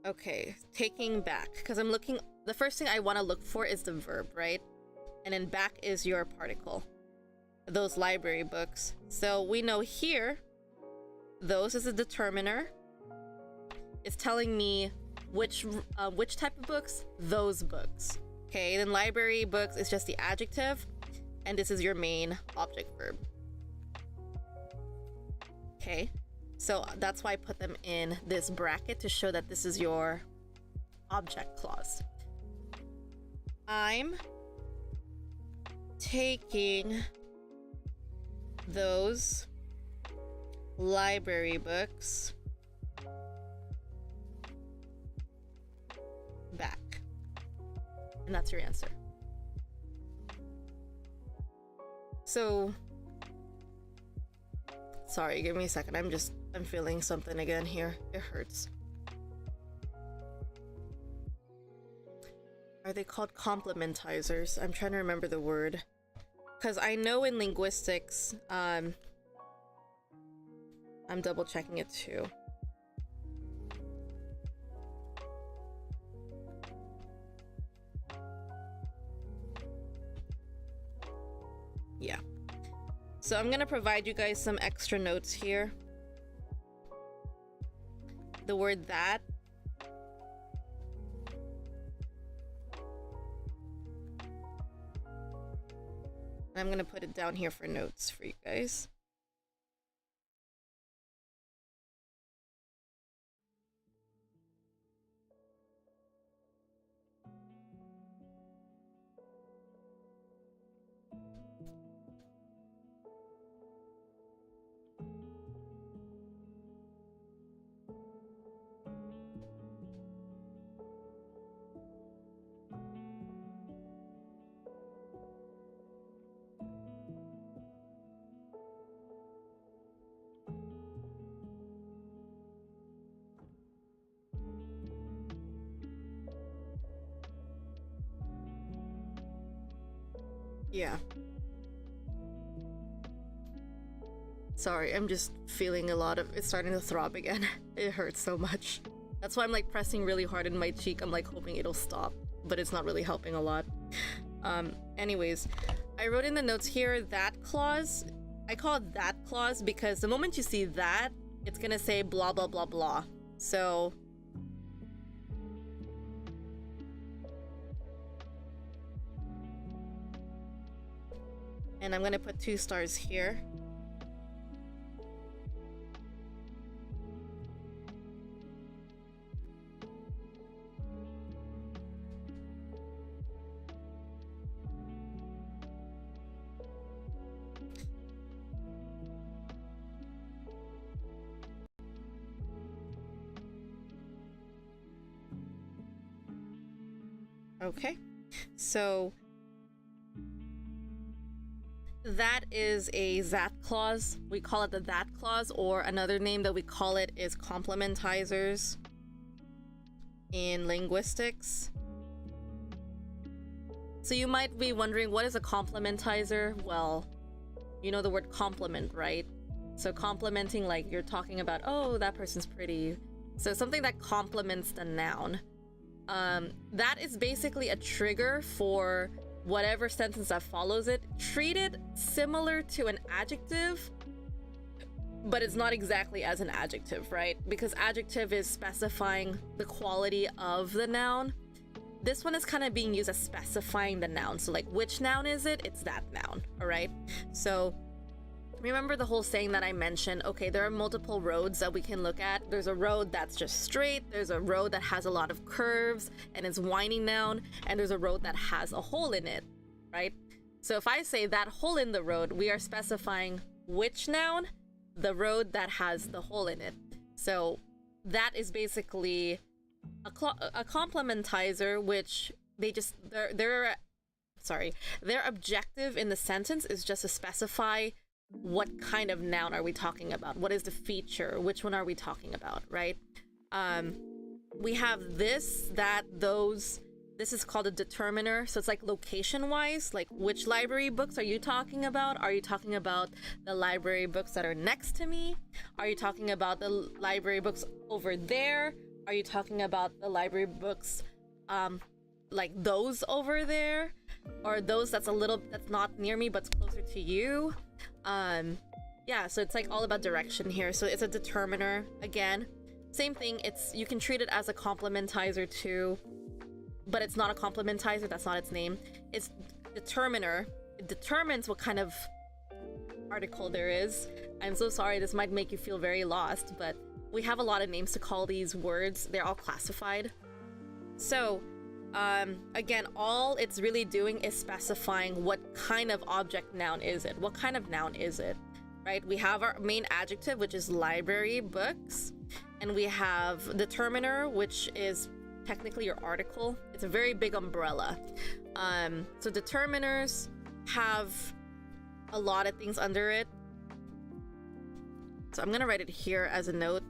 Speaker 1: Okay, taking back. Because I'm looking, the first thing I want to look for is the verb, right? And then back is your particle. Those library books. So we know here, those is a determiner. It's telling me which type of books, those books. Okay, then library books is just the adjective, and this is your main object verb. Okay, so that's why I put them in this bracket to show that this is your object clause. I'm taking those library books back. And that's your answer. So, sorry, give me a second. I'm feeling something again here. It hurts. Are they called complementizers? I'm trying to remember the word. Because I know in linguistics, I'm double checking it too. Yeah. So I'm gonna provide you guys some extra notes here. The word that. I'm gonna put it down here for notes for you guys. Yeah. Sorry, I'm just feeling a lot of it's starting to throb again. It hurts so much. That's why I'm like pressing really hard in my cheek. I'm like hoping it'll stop, but it's not really helping a lot. Anyways, I wrote in the notes here that clause. I call it that clause because the moment you see that, it's gonna say blah blah blah blah. So And I'm gonna put 2 stars here. Okay, so that is a that clause. We call it the that clause, or another name that we call it is complementizers in linguistics. So you might be wondering, what is a complementizer? Well, you know the word complement, right? So complimenting, like you're talking about, oh, that person's pretty. So something that complements the noun. That is basically a trigger for whatever sentence that follows it. Treat it similar to an adjective, but it's not exactly as an adjective, right? Because adjective is specifying the quality of the noun. This one is kind of being used as specifying the noun. So like, which noun is it? It's that noun, all right? So remember the whole saying that I mentioned, okay, there are multiple roads that we can look at. There's a road that's just straight, there's a road that has a lot of curves and it's winding down, and there's a road that has a hole in it, right? So if I say that hole in the road, we are specifying which noun? The road that has the hole in it. So that is basically a complementizer, which their objective in the sentence is just to specify what kind of noun are we talking about? What is the feature? Which one are we talking about, right? We have this, that, those. This is called a determiner. So it's like location-wise, like which library books are you talking about? Are you talking about the library books that are next to me? Are you talking about the library books over there? Are you talking about the library books like those over there? Or those that's not near me but's closer to you? Yeah, so it's like all about direction here. So it's a determiner. Again, same thing. You can treat it as a complementizer too, but it's not a complementizer. That's not its name. It's determiner. It determines what kind of article there is. I'm so sorry, this might make you feel very lost, but we have a lot of names to call these words. They're all classified. So again, all it's really doing is specifying what kind of object noun is it. What kind of noun is it, right? We have our main adjective, which is library books, and we have determiner, which is technically your article. It's a very big umbrella. So determiners have a lot of things under it. So I'm gonna write it here as a note.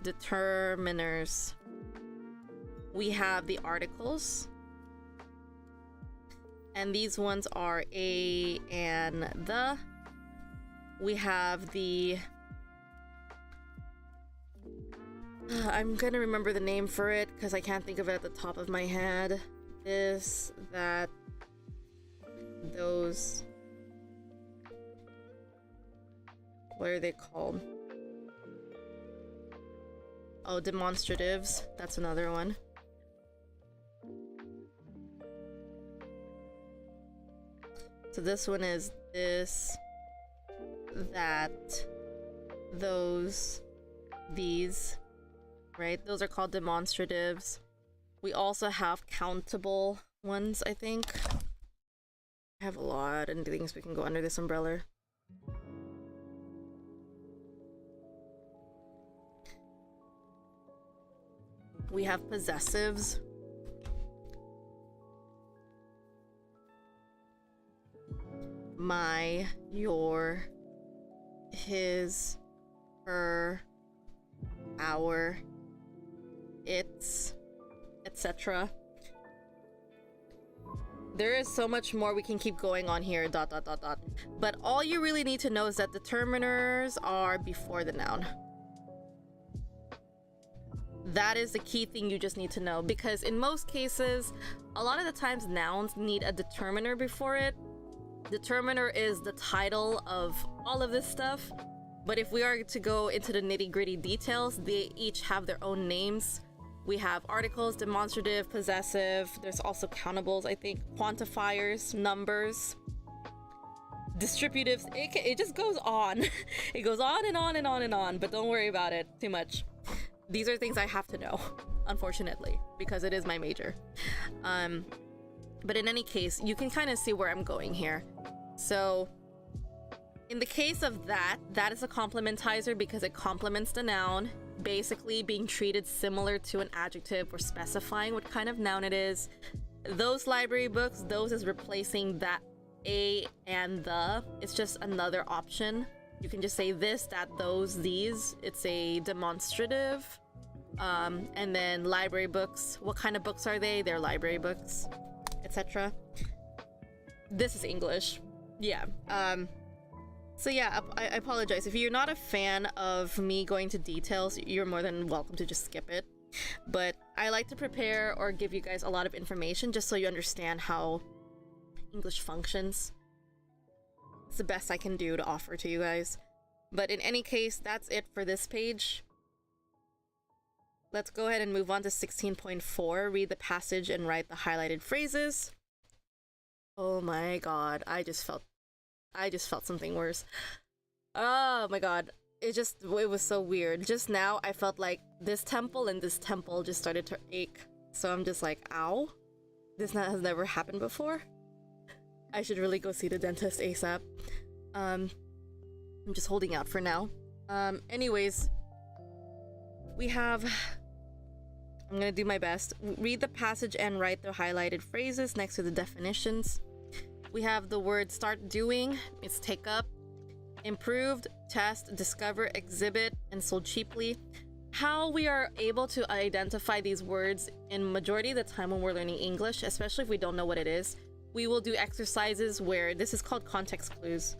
Speaker 1: Determiners. We have the articles, and these ones are a and the. We have the I'm gonna remember the name for it because I can't think of it at the top of my head. This, that, those. What are they called? Oh, demonstratives. That's another one. So this one is this, that, those, these, right? Those are called demonstratives. We also have countable ones, I think. I have a lot of things we can go under this umbrella. We have possessives. My, your, his, her, our, its, etc. There is so much more we can keep going on here, ... But all you really need to know is that determiners are before the noun. That is the key thing you just need to know, because in most cases, a lot of the times nouns need a determiner before it. Determiner is the title of all of this stuff, but if we are to go into the nitty-gritty details, they each have their own names We have articles, demonstrative, possessive. There's also countables, I think, quantifiers, numbers, distributives. It just goes on. It goes on and on and on and on, but don't worry about it too much. These are things I have to know, unfortunately, because it is my major. But in any case, you can kind of see where I'm going here. So in the case of that is a complementizer because it complements the noun, basically being treated similar to an adjective or specifying what kind of noun it is. Those library books, those is replacing that a and the. It's just another option. You can just say this, that, those, these. It's a demonstrative. And then library books. What kind of books are they? They're library books, etc. This is English. Yeah. So yeah, I apologize. If you're not a fan of me going to details, you're more than welcome to just skip it. But I like to prepare or give you guys a lot of information just so you understand how English functions. It's the best I can do to offer to you guys. But in any case, that's it for this page. Let's go ahead and move on to 16.4. Read the passage and write the highlighted phrases. Oh my god, I just felt something worse. Oh my god, it was so weird. Just now, I felt like this temple and this temple just started to ache. So I'm just like, ow. This has never happened before. I should really go see the dentist ASAP. I'm just holding out for now. Anyways, we have... I'm gonna do my best. Read the passage and write the highlighted phrases next to the definitions. We have the word start doing, it's take up, improved, test, discover, exhibit, and sold cheaply. How we are able to identify these words in majority of the time when we're learning English, especially if we don't know what it is, we will do exercises where this is called context clues.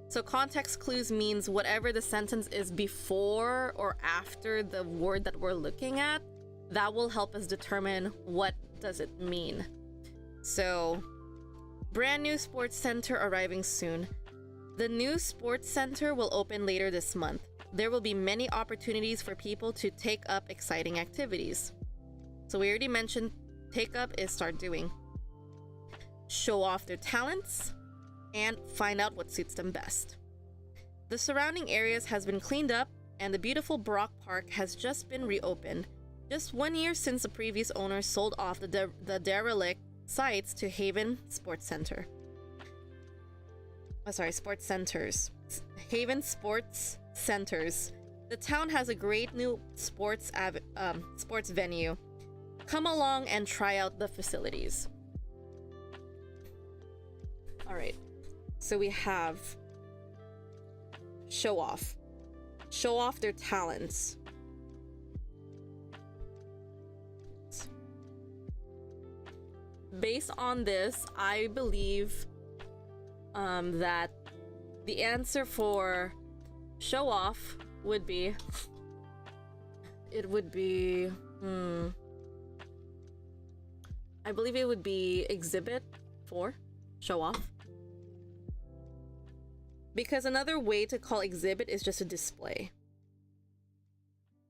Speaker 1: So context clues means whatever the sentence is before or after the word that we're looking at, that will help us determine what does it mean. So, brand new sports center arriving soon. The new sports center will open later this month. There will be many opportunities for people to take up exciting activities. So we already mentioned take up is start doing. Show off their talents and find out what suits them best. The surrounding areas has been cleaned up and the beautiful Brock Park has just been reopened. Just 1 year since the previous owners sold off the derelict sites to Haven Sports Center. Sports Centers. Haven Sports Centers. The town has a great new sports venue. Come along and try out the facilities. All right. So we have show off. Show off their talents. Based on this, I believe that the answer for show off would be... I believe it would be exhibit for show off. Because another way to call exhibit is just a display.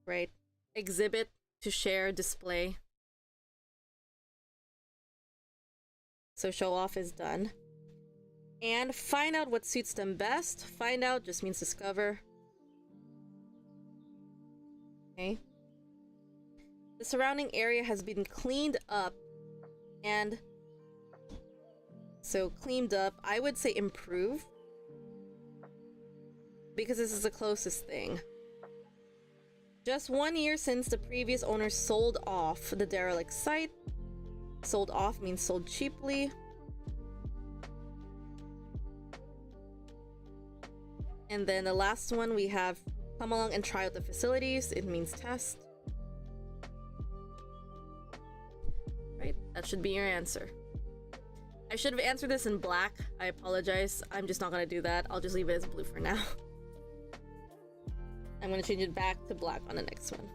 Speaker 1: Right? Exhibit, to share, display. So show off is done. And find out what suits them best. Find out just means discover. Okay. The surrounding area has been cleaned up. And so cleaned up, I would say improve. Because this is the closest thing. Just 1 year since the previous owners sold off the derelict site. Sold off means sold cheaply. And then the last one we have come along and try out the facilities. It means test. Right? That should be your answer. I should have answered this in black. I apologize. I'm just not gonna do that. I'll just leave it as blue for now. I'm gonna change it back to black on the next one.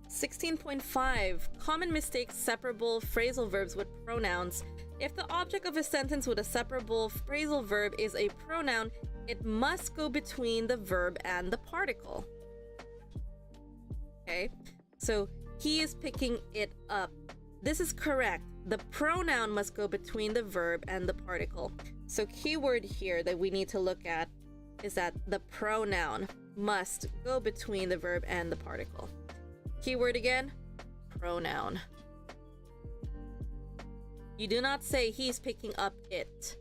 Speaker 1: 16.5. Common mistakes separable phrasal verbs with pronouns If the object of a sentence with a separable phrasal verb is a pronoun, it must go between the verb and the particle. Okay, so he is picking it up. This is correct. The pronoun must go between the verb and the particle. So keyword here that we need to look at is that the pronoun must go between the verb and the particle. Keyword again, pronoun. You do not say he's picking up it.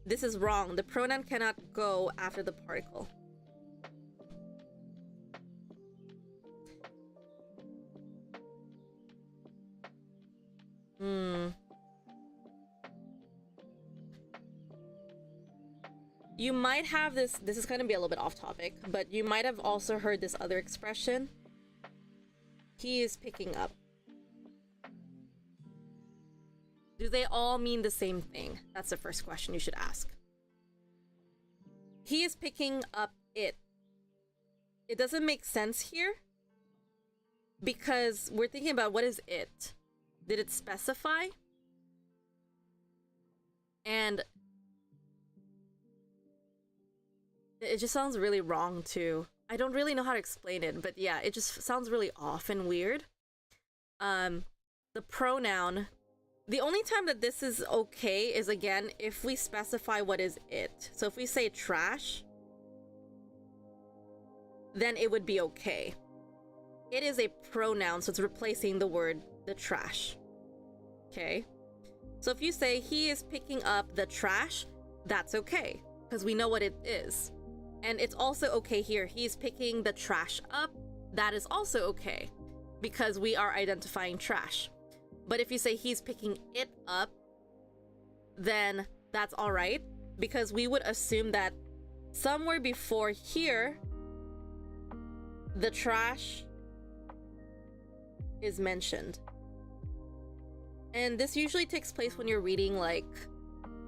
Speaker 1: This is wrong. The pronoun cannot go after the particle. You might have this is going to be a little bit off topic, but you might have also heard this other expression. He is picking up. Do they all mean the same thing? That's the first question you should ask. He is picking up it. It doesn't make sense here because we're thinking about what is it? Did it specify? And it just sounds really wrong too. I don't really know how to explain it, but yeah, it just sounds really off and weird. The pronoun, the only time that this is okay is again if we specify what is it. So if we say trash, then it would be okay. It is a pronoun, so it's replacing the word the trash. Okay? So if you say he is picking up the trash, that's okay, because we know what it is. And it's also okay here. He's picking the trash up. That is also okay, because we are identifying trash. But if you say he's picking it up, then that's all right, because we would assume that somewhere before here, the trash is mentioned. And this usually takes place when you're reading like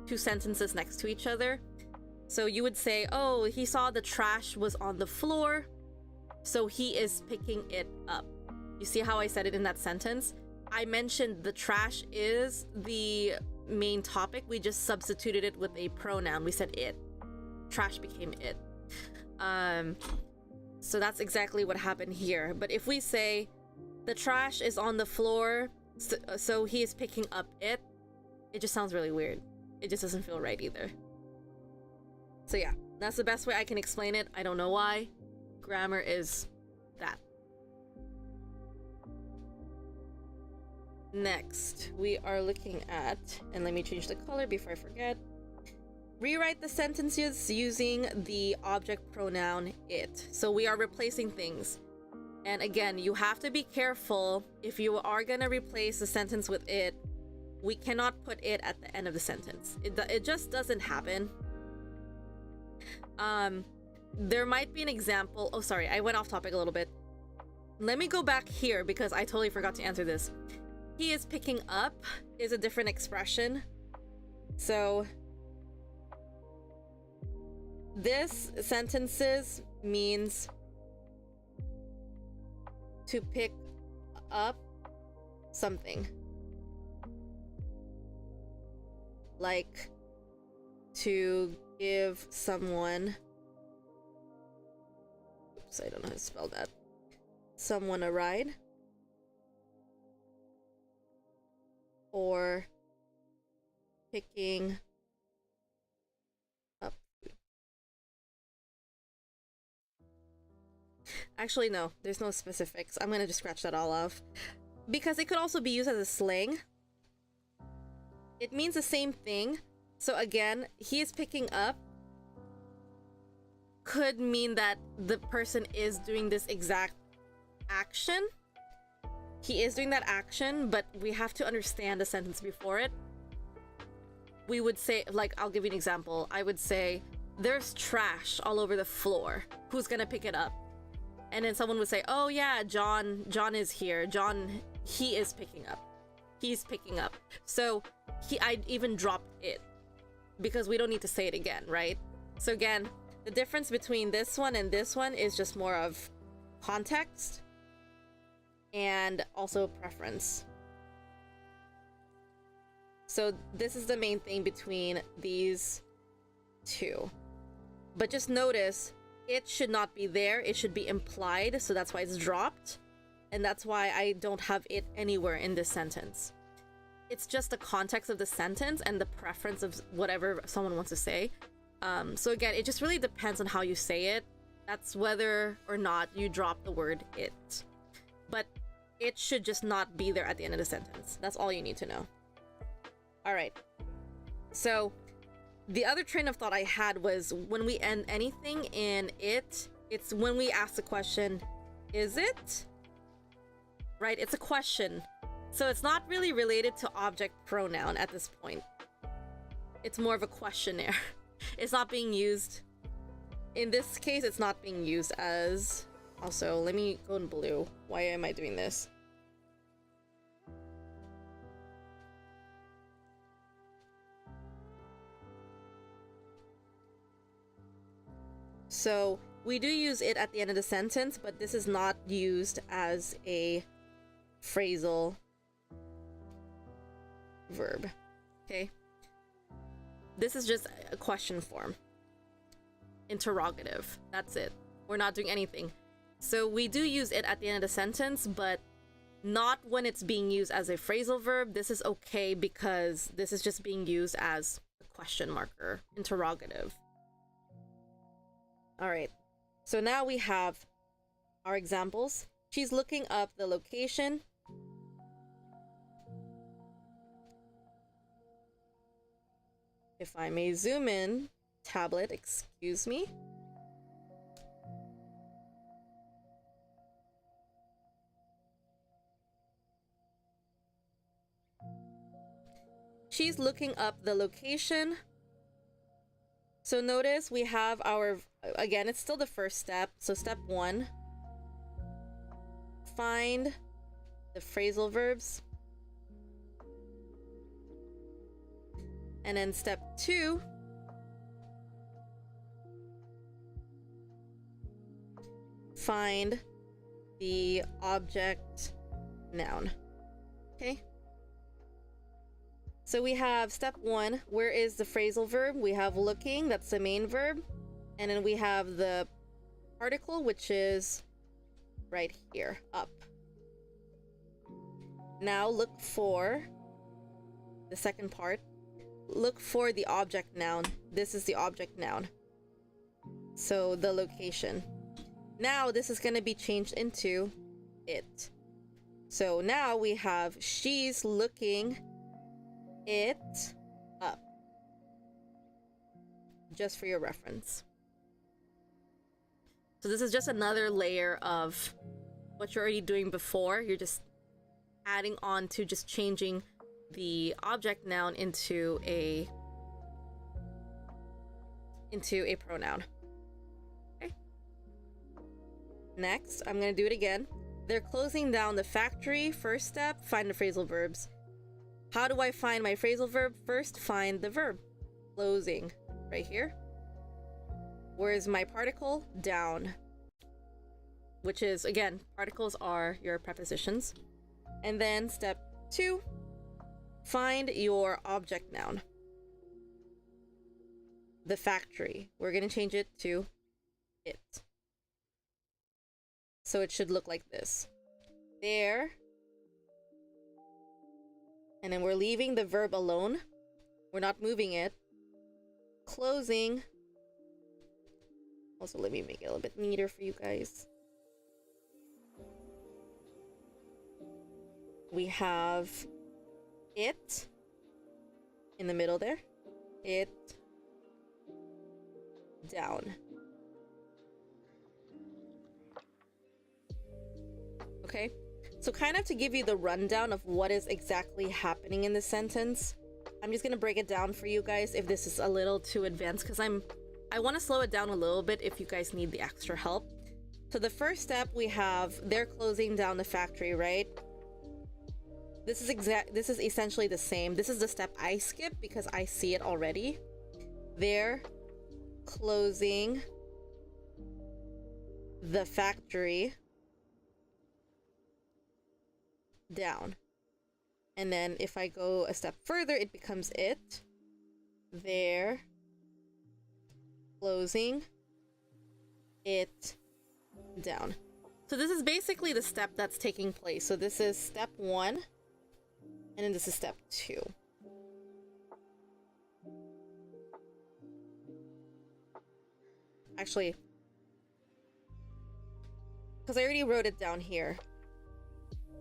Speaker 1: two sentences next to each other. So you would say, oh, he saw the trash was on the floor, so he is picking it up. You see how I said it in that sentence? I mentioned the trash is the main topic. We just substituted it with a pronoun. We said it. Trash became it. So that's exactly what happened here. But if we say the trash is on the floor, so he is picking up it, it just sounds really weird. It just doesn't feel right either. So yeah, that's the best way I can explain it. I don't know why. Grammar is that. Next, we are looking at, and let me change the color before I forget. Rewrite the sentences using the object pronoun it. So we are replacing things. And again, you have to be careful. If you are going to replace the sentence with it, we cannot put it at the end of the sentence. It just doesn't happen. There might be an example. Oh, sorry, I went off topic a little bit. Let me go back here because I totally forgot to answer this. He is picking up is a different expression. So this sentences means to pick up something. Like to give someone, oops, I don't know how to spell that. Someone a ride. Or picking up food. Actually, no, there's no specifics. I'm gonna just scratch that all off. Because it could also be used as a slang. It means the same thing. So again, he is picking up could mean that the person is doing this exact action. He is doing that action, but we have to understand the sentence before it. We would say, like, I'll give you an example. I would say, there's trash all over the floor. Who's gonna pick it up? And then someone would say, oh yeah, John is here. He is picking up. He's picking up. So I even dropped it because we don't need to say it again, right? So again, the difference between this one and this one is just more of context and also preference. So this is the main thing between these two. But just notice, it should not be there. It should be implied, so that's why it's dropped. And that's why I don't have it anywhere in this sentence. It's just the context of the sentence and the preference of whatever someone wants to say. So again, it just really depends on how you say it. That's whether or not you drop the word it. But it should just not be there at the end of the sentence. That's all you need to know. Alright. So the other train of thought I had was when we end anything in it, it's when we ask the question, is it? Right? It's a question. So it's not really related to object pronoun at this point. It's more of a questionnaire. It's not being used. In this case, it's not being used as... Also, let me go in blue. Why am I doing this? So we do use it at the end of the sentence, but this is not used as a phrasal verb. Okay? This is just a question form. Interrogative. That's it. We're not doing anything. So we do use it at the end of the sentence, but not when it's being used as a phrasal verb. This is okay because this is just being used as a question marker. Interrogative. Alright. So now we have our examples. She's looking up the location. If I may zoom in, tablet, excuse me. She's looking up the location. So notice we have our, again, it's still the first step. So step 1, find the phrasal verbs. And then step 2, find the object noun. Okay? So we have step 1, where is the phrasal verb? We have looking, that's the main verb. And then we have the particle, which is right here, up. Now look for the second part. Look for the object noun. This is the object noun. So the location. Now this is going to be changed into it. So now we have she's looking it up. Just for your reference. So this is just another layer of what you're already doing before. You're just adding on to just changing the object noun into a pronoun. Okay. Next, I'm gonna do it again. They're closing down the factory. First step, find the phrasal verbs. How do I find my phrasal verb? First, find the verb. Closing, right here. Where is my particle? Down. Which is, again, particles are your prepositions. And then step 2, find your object noun. The factory. We're going to change it to it. So it should look like this. There. And then we're leaving the verb alone. We're not moving it. Closing. Also, let me make it a little bit neater for you guys. We have it in the middle there. It down. Okay, so kind of to give you the rundown of what is exactly happening in this sentence, I'm just gonna break it down for you guys if this is a little too advanced, because I want to slow it down a little bit if you guys need the extra help. So the first step, we have they're closing down the factory, right? This is essentially the same. This is the step I skip because I see it already. They're closing the factory down. And then if I go a step further, it becomes it. There. Closing. It. Down. So this is basically the step that's taking place. So this is step 1. And then this is step 2. Actually, because I already wrote it down here.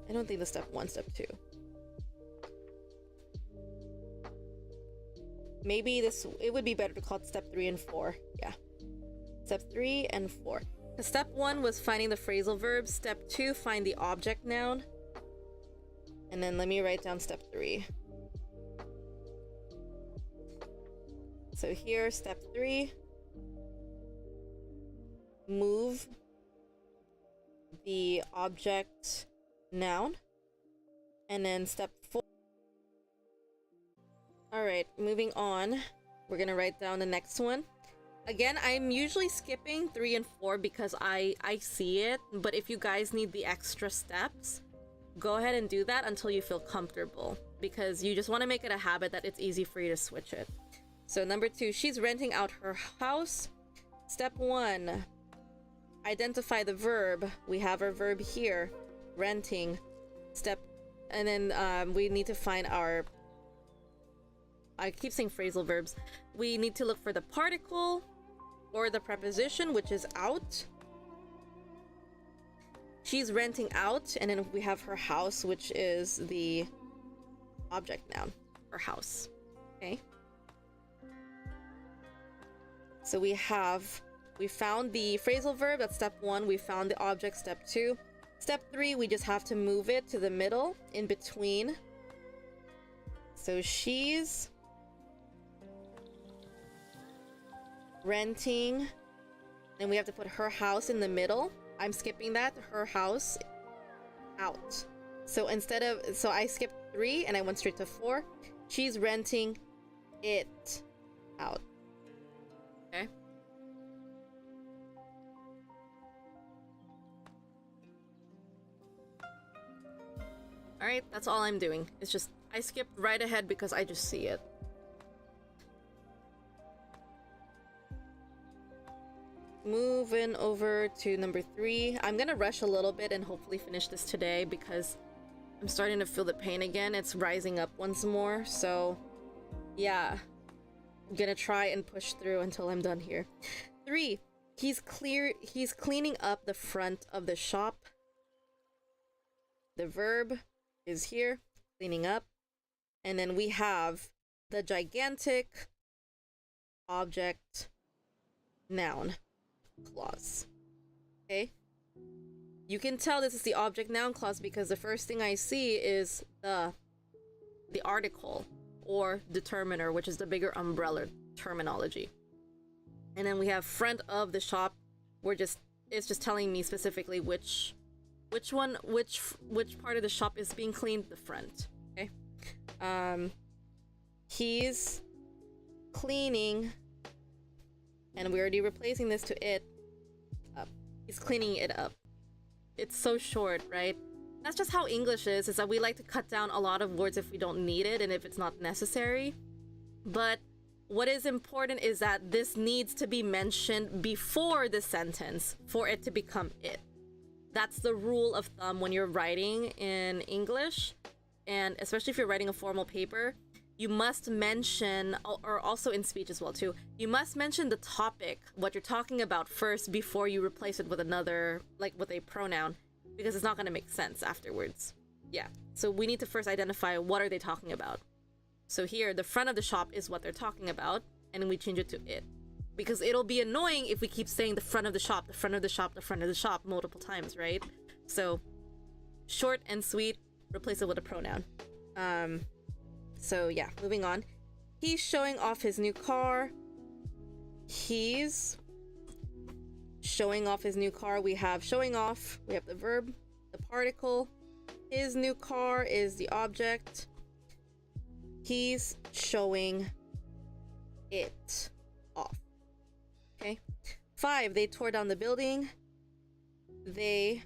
Speaker 1: I don't think the step 1, step 2. Maybe it would be better to call it step 3 and 4. Yeah. Step 3 and 4. The step 1 was finding the phrasal verb. Step 2, find the object noun. And then let me write down step 3. So here, step 3. Move the object noun. And then step 4. Alright, moving on. We're gonna write down the next one. Again, I'm usually skipping 3 and 4 because I see it. But if you guys need the extra steps, go ahead and do that until you feel comfortable. Because you just want to make it a habit that it's easy for you to switch it. So number 2, she's renting out her house. Step 1. Identify the verb. We have our verb here, renting. And then we need to find our, I keep saying phrasal verbs. We need to look for the particle or the preposition, which is out. She's renting out, and then we have her house, which is the object noun, her house. Okay. So we found the phrasal verb, that's step 1. We found the object, step 2. Step 3, we just have to move it to the middle, in between. So she's renting, then we have to put her house in the middle. I'm skipping that, her house, out. So so I skipped 3 and I went straight to 4. She's renting it out. Okay. Alright, that's all I'm doing. It's just, I skipped right ahead because I just see it. Moving over to number 3. I'm gonna rush a little bit and hopefully finish this today because I'm starting to feel the pain again. It's rising up once more, so yeah. I'm gonna try and push through until I'm done here. 3. He's cleaning up the front of the shop. The verb is here, cleaning up. And then we have the gigantic object noun clause. Okay? You can tell this is the object noun clause because the first thing I see is the article or determiner, which is the bigger umbrella terminology. And then we have front of the shop. It's just telling me specifically which part of the shop is being cleaned, the front. Okay. He's cleaning, and we're already replacing this to it up. He's cleaning it up. It's so short, right? That's just how English is that we like to cut down a lot of words if we don't need it and if it's not necessary. But what is important is that this needs to be mentioned before the sentence for it to become it. That's the rule of thumb when you're writing in English, and especially if you're writing a formal paper, you must mention, or also in speech as well too, you must mention the topic, what you're talking about first before you replace it with another, like with a pronoun, because it's not going to make sense afterwards. Yeah, so we need to first identify what are they talking about. So here, the front of the shop is what they're talking about, and then we change it to it. Because it'll be annoying if we keep saying the front of the shop, the front of the shop, the front of the shop multiple times, right? So, short and sweet, replace it with a pronoun. So yeah, moving on. He's showing off his new car. He's showing off his new car. We have showing off, we have the verb, the particle. His new car is the object. He's showing it off. Okay. 5, they tore down the building. They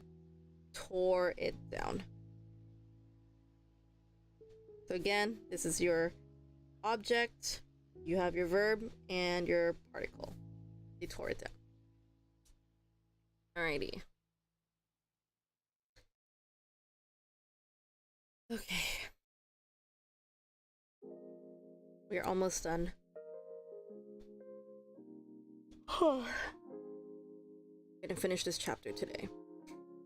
Speaker 1: tore it down. So again, this is your object, you have your verb, and your particle. They tore it down. Alrighty. Okay. We're almost done. We're gonna finish this chapter today.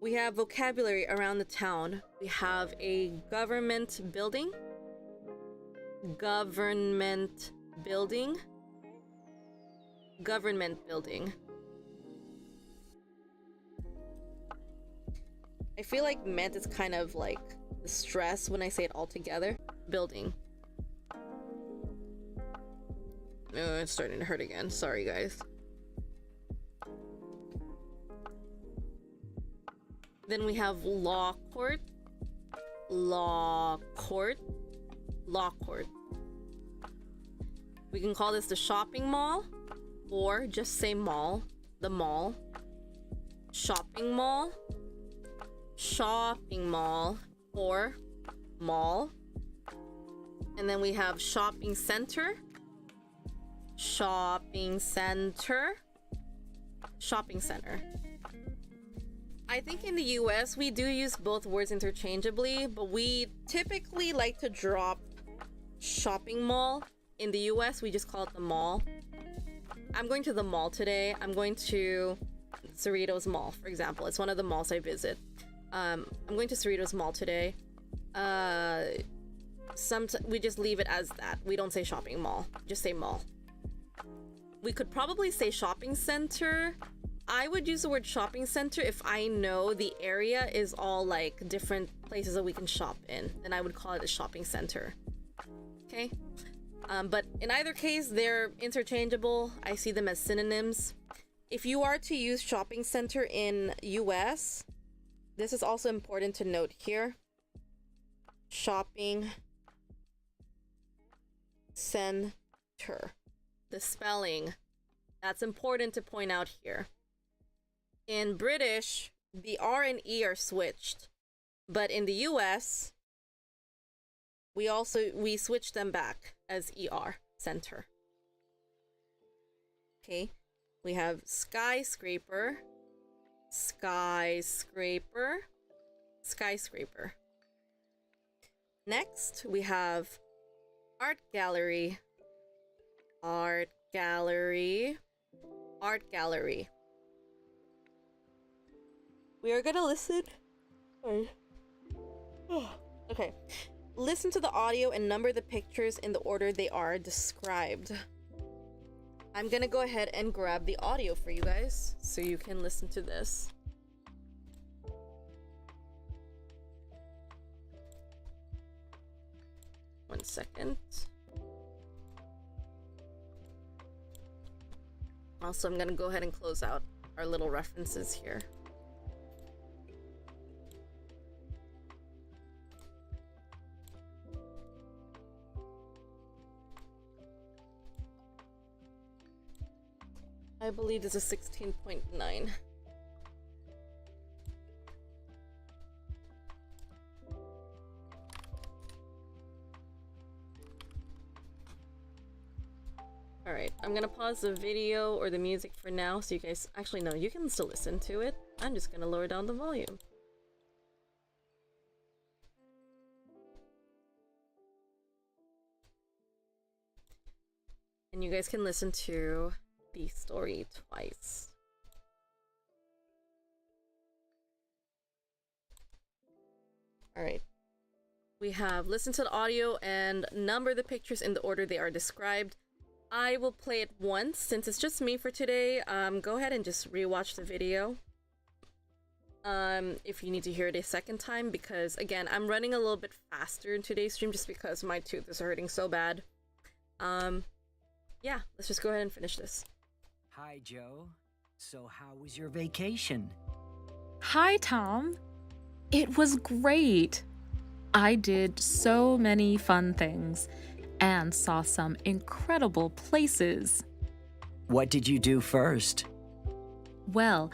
Speaker 1: We have vocabulary around the town. We have a government building. Government building. Government building. I feel like meant is kind of like the stress when I say it all together. Building. Oh, it's starting to hurt again. Sorry, guys. Then we have law court. Law court. Law court. We can call this the shopping mall, or just say mall. The mall. Shopping mall. Shopping mall, or mall. And then we have shopping center. Shopping center. Shopping center. I think in the US we do use both words interchangeably, but we typically like to drop shopping mall. In the US we just call it the mall. I'm going to the mall today. I'm going to Cerritos Mall, for example. It's one of the malls I visit. I'm going to Cerritos Mall today. We just leave it as that. We don't say shopping mall. Just say mall. We could probably say shopping center. I would use the word shopping center if I know the area is all like different places that we can shop in. Then I would call it a shopping center. Okay? But in either case, they're interchangeable. I see them as synonyms. If you are to use shopping center in US, this is also important to note here. Shopping center. The spelling. That's important to point out here. In British, the R and E are switched. But in the US, we switch them back as ER, center. Okay, we have skyscraper, skyscraper, skyscraper. Next, we have art gallery, art gallery, art gallery. We are gonna listen. Okay. Listen to the audio and number the pictures in the order they are described. I'm gonna go ahead and grab the audio for you guys so you can listen to this. One second. Also, I'm gonna go ahead and close out our little references here. I believe this is 16.9. Alright, I'm gonna pause the video or the music for now so you guys... Actually, no, you can still listen to it. I'm just gonna lower down the volume. And you guys can listen to the story twice. Alright. We have listened to the audio and number the pictures in the order they are described. I will play it once since it's just me for today. Go ahead and just rewatch the video. If you need to hear it a second time, because again, I'm running a little bit faster in today's stream just because my tooth is hurting so bad. Yeah, let's just go ahead and finish this.
Speaker 3: Hi, Joe. So how was your vacation?
Speaker 4: Hi, Tom. It was great. I did so many fun things and saw some incredible places.
Speaker 3: What did you do first?
Speaker 4: Well,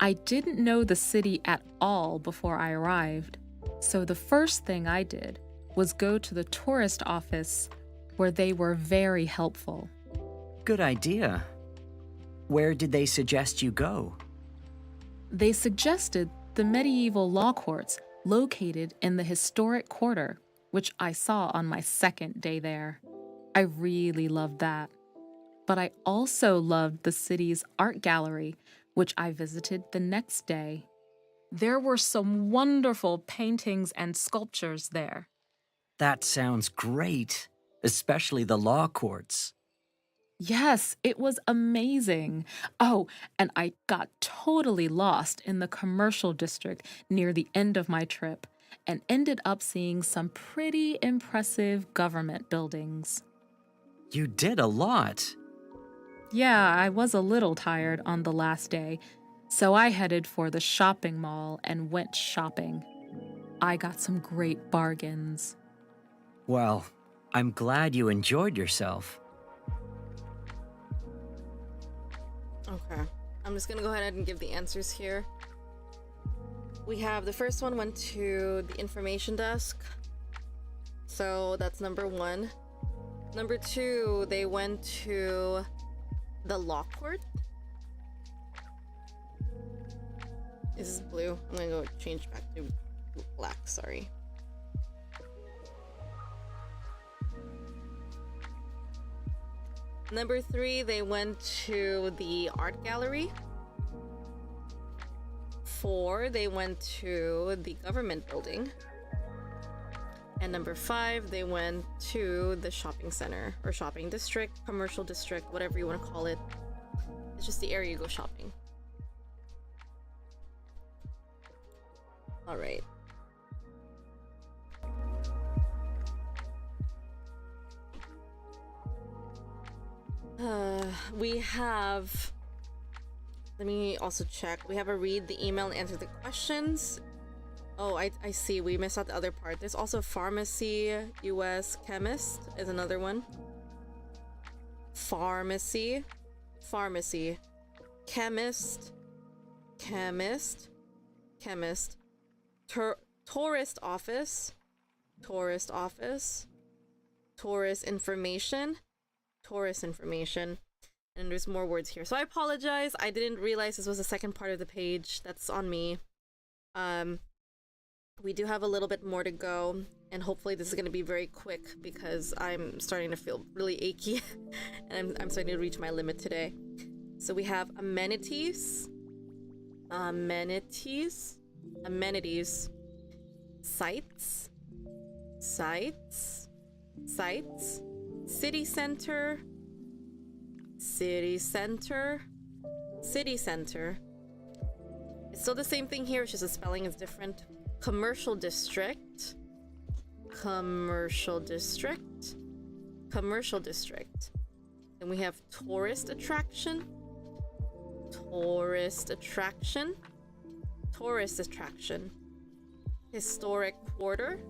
Speaker 4: I didn't know the city at all before I arrived. So the first thing I did was go to the tourist office, where they were very helpful.
Speaker 3: Good idea. Where did they suggest you go?
Speaker 4: They suggested the medieval law courts located in the historic quarter, which I saw on my second day there. I really loved that. But I also loved the city's art gallery, which I visited the next day. There were some wonderful paintings and sculptures there.
Speaker 3: That sounds great, especially the law courts.
Speaker 4: Yes, it was amazing. Oh, and I got totally lost in the commercial district near the end of my trip and ended up seeing some pretty impressive government buildings.
Speaker 3: You did a lot.
Speaker 4: Yeah, I was a little tired on the last day, so I headed for the shopping mall and went shopping. I got some great bargains.
Speaker 3: Well, I'm glad you enjoyed yourself.
Speaker 1: Okay. I'm just gonna go ahead and give the answers here. We have the first one went to the information desk. So that's number 1. Number 2, they went to the law court. This is blue. I'm gonna go change back to black, sorry. Number 3, they went to the art gallery. 4, they went to the government building. And number 5, they went to the shopping center or shopping district, commercial district, whatever you want to call it. It's just the area you go shopping. All right. We have, let me also check. We have a read the email and answer the questions. Oh, I see. We missed out the other part. There's also pharmacy, US chemist is another one. Pharmacy, chemist, tourist office, tourist information, and there's more words here. So I apologize. I didn't realize this was the second part of the page. That's on me. We do have a little bit more to go, and hopefully this is going to be very quick because I'm starting to feel really achy and I'm starting to reach my limit today. So we have amenities, sites, city center, It's still the same thing here, it's just the spelling is different. Commercial district. Then we have tourist attraction. Historic quarter.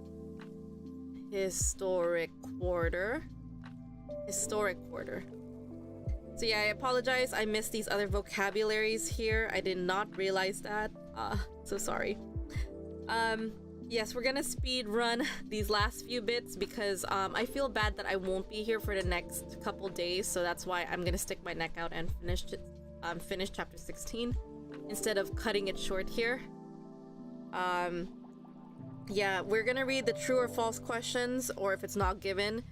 Speaker 1: So yeah, I apologize. I missed these other vocabularies here. I did not realize that. So sorry. Yes, we're gonna speed run these last few bits because I feel bad that I won't be here for the next couple days, so that's why I'm gonna stick my neck out and finish chapter 16 instead of cutting it short here. Yeah, we're gonna read the true or false questions, or if it's not given.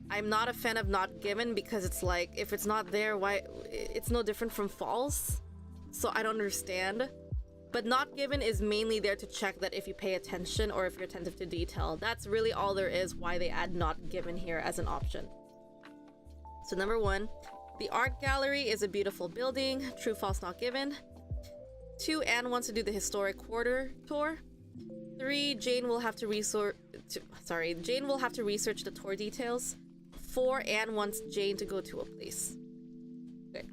Speaker 1: I'm not a fan of not given because it's like, if it's not there, why? It's no different from false, so I don't understand. But not given is mainly there to check that if you pay attention or if you're attentive to detail. That's really all there is why they add not given here as an option. So number 1, the art gallery is a beautiful building. True, false, not given. 2, Anne wants to do the historic quarter tour. 3, Jane will have to research the tour details. 4, Anne wants Jane to go to a place. Good.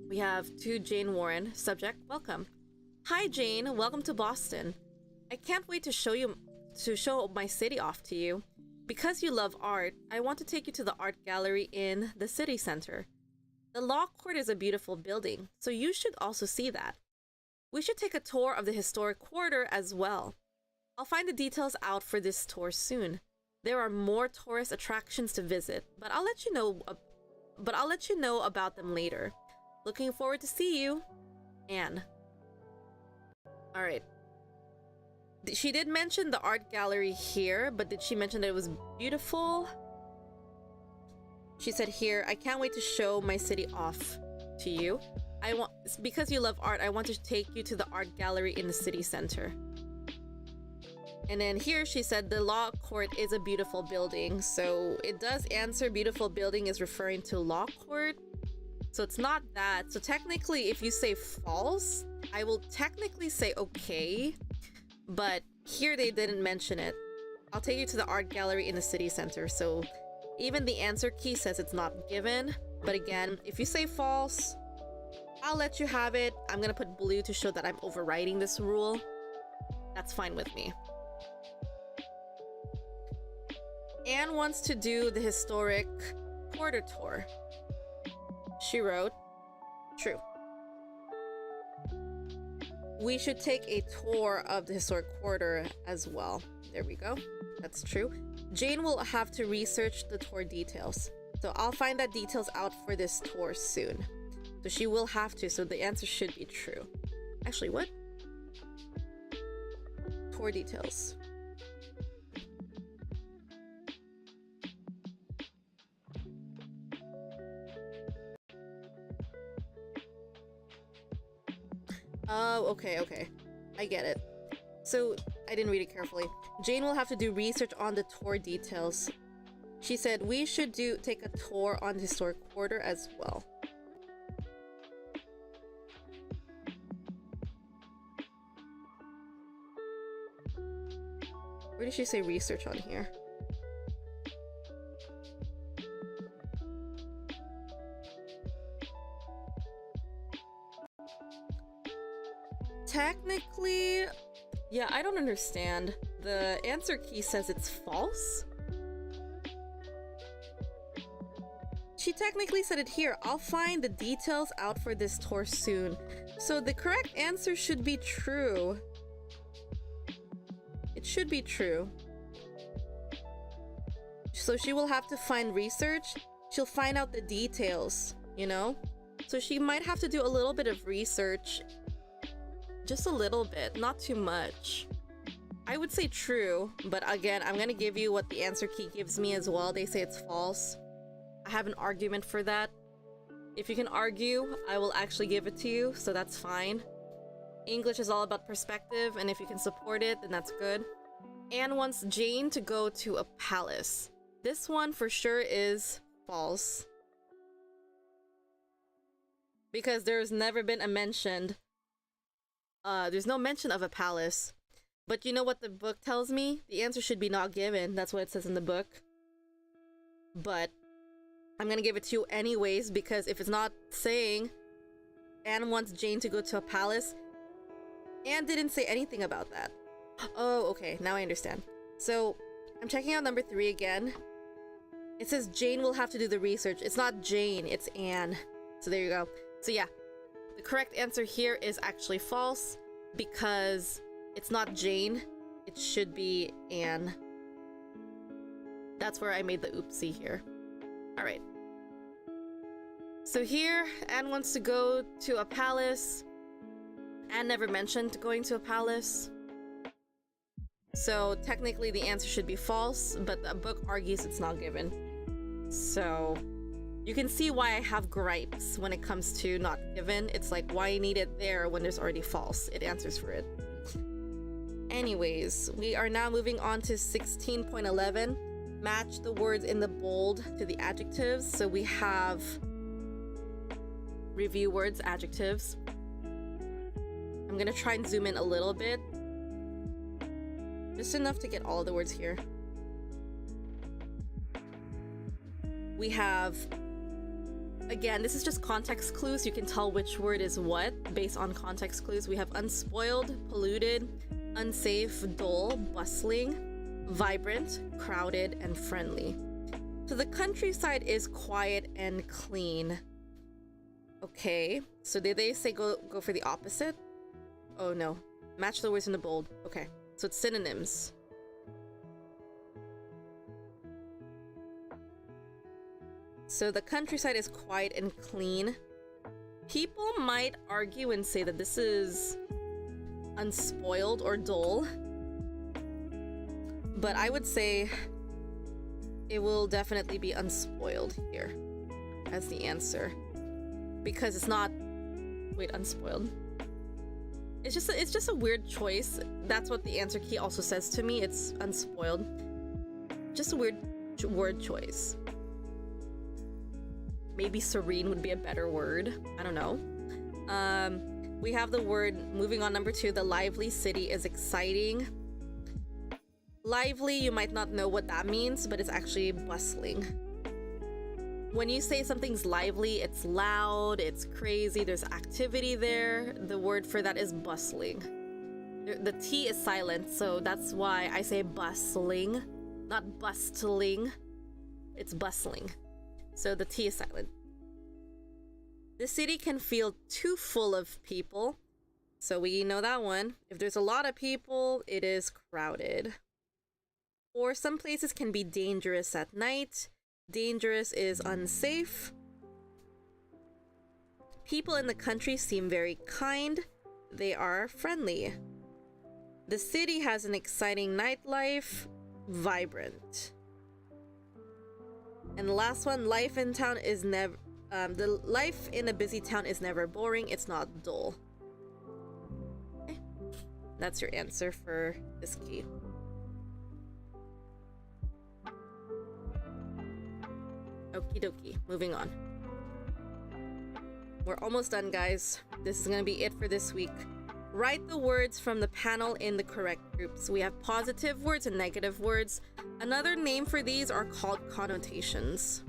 Speaker 1: We have 2, Jane Warren. Subject, welcome. Hi Jane, welcome to Boston. I can't wait to show my city off to you. Because you love art, I want to take you to the art gallery in the city center. The law court is a beautiful building, so you should also see that. We should take a tour of the historic quarter as well. I'll find the details out for this tour soon. There are more tourist attractions to visit, but I'll let you know. About them later. Looking forward to see you, Anne. All right. She did mention the art gallery here, but did she mention that it was beautiful? She said here, I can't wait to show my city off to you. Because you love art, I want to take you to the art gallery in the city center. And then here she said the law court is a beautiful building. So it does answer beautiful building is referring to law court. So it's not that. So technically, if you say false, I will technically say okay. But here they didn't mention it. I'll take you to the art gallery in the city center. So even the answer key says it's not given. But again, if you say false, I'll let you have it. I'm gonna put blue to show that I'm overriding this rule. That's fine with me. Anne wants to do the historic quarter tour. She wrote, true. We should take a tour of the historic quarter as well. There we go. That's true. Jane will have to research the tour details. So I'll find that details out for this tour soon. So she will have to, so the answer should be true. Actually, what? Tour details. Oh, okay. I get it. So, I didn't read it carefully. Jane will have to do research on the tour details. She said we should take a tour on the historic quarter as well. Where did she say research on here? Technically, yeah, I don't understand. The answer key says it's false. She technically said it here. I'll find the details out for this tour soon. So the correct answer should be true. It should be true. So she will have to find research. She'll find out the details, you know? So she might have to do a little bit of research. Just a little bit, not too much. I would say true, but again, I'm gonna give you what the answer key gives me as well. They say it's false. I have an argument for that. If you can argue, I will actually give it to you, so that's fine. English is all about perspective, and if you can support it, then that's good. Anne wants Jane to go to a palace. This one for sure is false. Because there's never been a mentioned there's no mention of a palace. But you know what the book tells me? The answer should be not given. That's what it says in the book. But I'm gonna give it to you anyways, because if it's not saying Anne wants Jane to go to a palace, Anne didn't say anything about that. Oh, okay, now I understand. So I'm checking out number 3 again. It says Jane will have to do the research. It's not Jane, it's Anne. So there you go. So yeah, the correct answer here is actually false because it's not Jane. It should be Anne. That's where I made the oopsie here. All right. So here, Anne wants to go to a palace. Anne never mentioned going to a palace. So technically the answer should be false, but the book argues it's not given. So you can see why I have gripes when it comes to not given. It's like, why need it there when there's already false? It answers for it. Anyways, we are now moving on to 16.11. Match the words in the bold to the adjectives. So we have review words, adjectives. I'm gonna try and zoom in a little bit. Just enough to get all the words here. We have, again, this is just context clues. You can tell which word is what based on context clues. We have unspoiled, polluted, unsafe, dull, bustling, vibrant, crowded, and friendly. So the countryside is quiet and clean. Okay, so did they say go for the opposite? Oh no, match the words in the bold. Okay, so it's synonyms. So the countryside is quiet and clean. People might argue and say that this is unspoiled or dull, but I would say it will definitely be unspoiled here as the answer, because it's not, wait, unspoiled. It's just a weird choice. That's what the answer key also says to me. It's unspoiled. Just a weird word choice. Maybe serene would be a better word. I don't know. We have the word, moving on, number 2, the lively city is exciting. Lively, you might not know what that means, but it's actually bustling. When you say something's lively, it's loud, it's crazy, there's activity there. The word for that is bustling. The T is silent, so that's why I say bustling, not bustling. It's bustling. So the T is silent. The city can feel too full of people. So we know that one. If there's a lot of people, it is crowded. Or some places can be dangerous at night. Dangerous is unsafe. People in the country seem very kind. They are friendly. The city has an exciting nightlife. Vibrant. And the last one, life in town is never... the life in a busy town is never boring. It's not dull. Okay. That's your answer for this key. Okie dokie, moving on. We're almost done, guys. This is gonna be it for this week. Write the words from the panel in the correct groups. We have positive words and negative words. Another name for these are called connotations.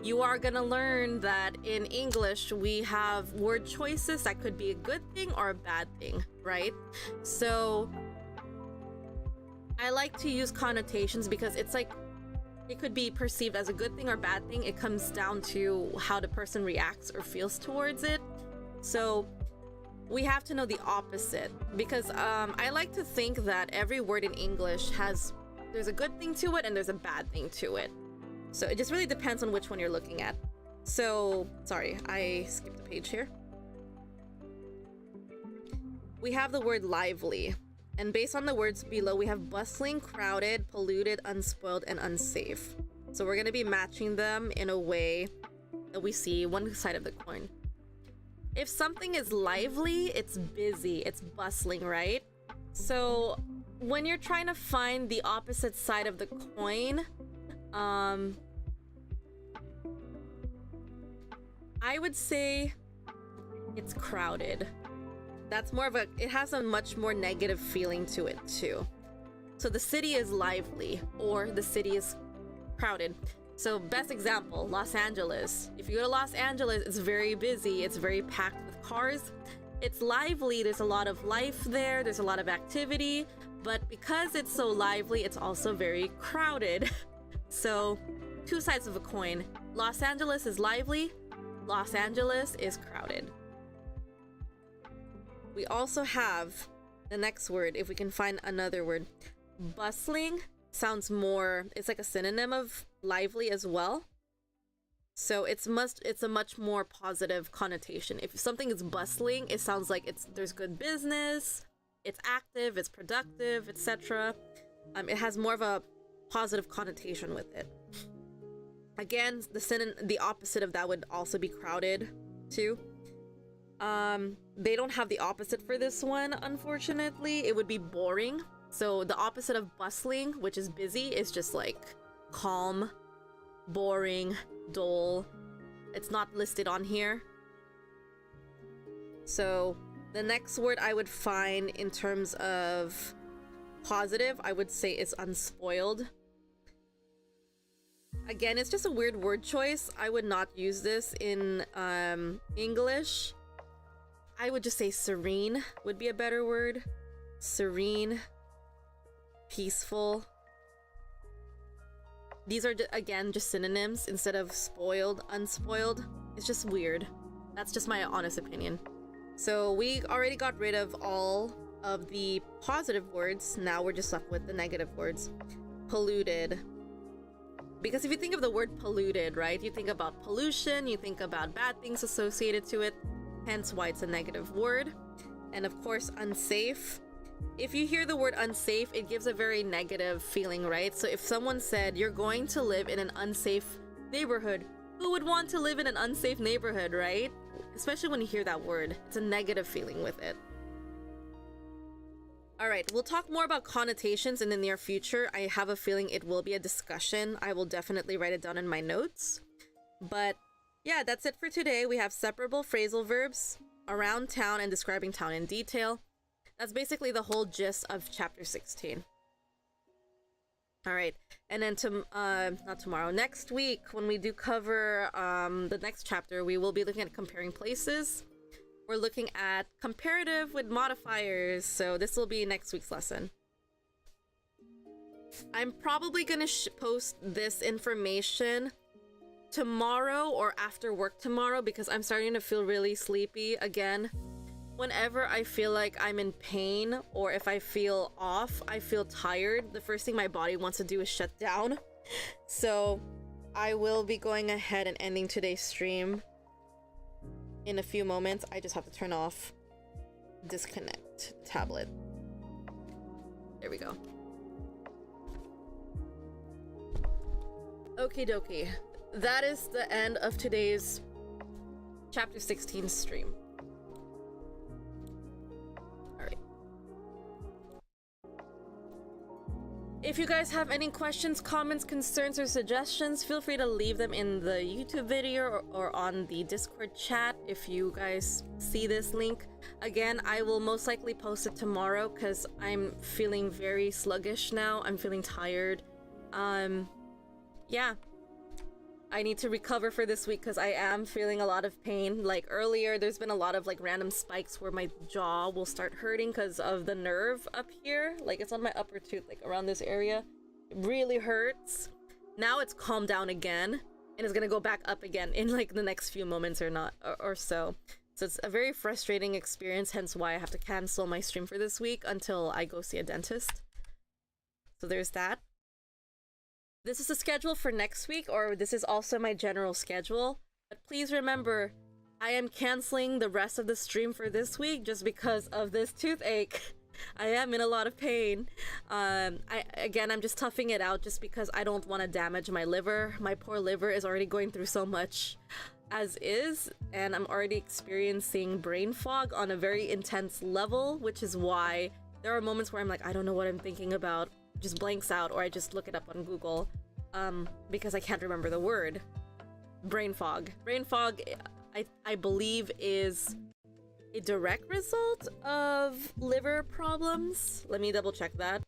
Speaker 1: You are gonna learn that in English we have word choices that could be a good thing or a bad thing, right? So I like to use connotations because it's like it could be perceived as a good thing or bad thing. It comes down to how the person reacts or feels towards it. So we have to know the opposite, because I like to think that every word in English there's a good thing to it and there's a bad thing to it. So it just really depends on which one you're looking at. So, sorry, I skipped a page here. We have the word lively. And based on the words below, we have bustling, crowded, polluted, unspoiled, and unsafe. So we're going to be matching them in a way that we see one side of the coin. If something is lively, it's busy, it's bustling, right? So when you're trying to find the opposite side of the coin, I would say it's crowded. That's more of it has a much more negative feeling to it too. So the city is lively or the city is crowded. So best example, Los Angeles. If you go to Los Angeles, it's very busy, it's very packed with cars. It's lively, there's a lot of life there, there's a lot of activity, but because it's so lively, it's also very crowded. So two sides of a coin. Los Angeles is lively, Los Angeles is crowded. We also have the next word, if we can find another word. Bustling sounds more, it's like a synonym of lively as well. So it's a much more positive connotation. If something is bustling, it sounds like there's good business, it's active, it's productive, etc. It has more of a positive connotation with it. Again, the opposite of that would also be crowded too. They don't have the opposite for this one, unfortunately. It would be boring. So the opposite of bustling, which is busy, is just like calm, boring, dull. It's not listed on here. So the next word I would find in terms of positive, I would say is unspoiled. Again, it's just a weird word choice. I would not use this in English. I would just say serene would be a better word. Serene, peaceful. These are, again, just synonyms instead of spoiled, unspoiled. It's just weird. That's just my honest opinion. So we already got rid of all of the positive words. Now we're just left with the negative words. polluted. Because if you think of the word polluted, right, you think about pollution, you think about bad things associated to it, hence why it's a negative word. And of course, unsafe. If you hear the word unsafe, it gives a very negative feeling, right? So if someone said you're going to live in an unsafe neighborhood, who would want to live in an unsafe neighborhood, right? Especially when you hear that word, it's a negative feeling with it. All right, we'll talk more about connotations in the near future. I have a feeling it will be a discussion. I will definitely write it down in my notes. But yeah, that's it for today. We have separable phrasal verbs, around town, and describing town in detail. That's basically the whole gist of chapter 16. All right, and then not tomorrow, next week, when we do cover the next chapter, we will be looking at comparing places. We're looking at comparative with modifiers, so this will be next week's lesson. I'm probably gonna post this information tomorrow or after work tomorrow because I'm starting to feel really sleepy again. Whenever I feel like I'm in pain or if I feel off, I feel tired, the first thing my body wants to do is shut down. So I will be going ahead and ending today's stream in a few moments. I just have to turn off disconnect tablet. There we go. Okie dokie. That is the end of today's chapter 16 stream. Alright. If you guys have any questions, comments, concerns, or suggestions, feel free to leave them in the YouTube video or on the Discord chat if you guys see this link. Again, I will most likely post it tomorrow because I'm feeling very sluggish now. I'm feeling tired. Yeah. I need to recover for this week because I am feeling a lot of pain. Like earlier, there's been a lot of like random spikes where my jaw will start hurting because of the nerve up here. Like it's on my upper tooth, like around this area. It really hurts. Now it's calmed down again and it's gonna go back up again in like the next few moments or so. So it's a very frustrating experience, hence why I have to cancel my stream for this week until I go see a dentist. So there's that. This is the schedule for next week, or this is also my general schedule. But please remember, I am canceling the rest of the stream for this week just because of this toothache. I am in a lot of pain. I'm just toughing it out just because I don't want to damage my liver. My poor liver is already going through so much as is, and I'm already experiencing brain fog on a very intense level, which is why there are moments where I'm like, I don't know what I'm thinking about. Just blanks out, or I just look it up on Google because I can't remember the word. Brain fog. Brain fog, I believe, is a direct result of liver problems. Let me double check that.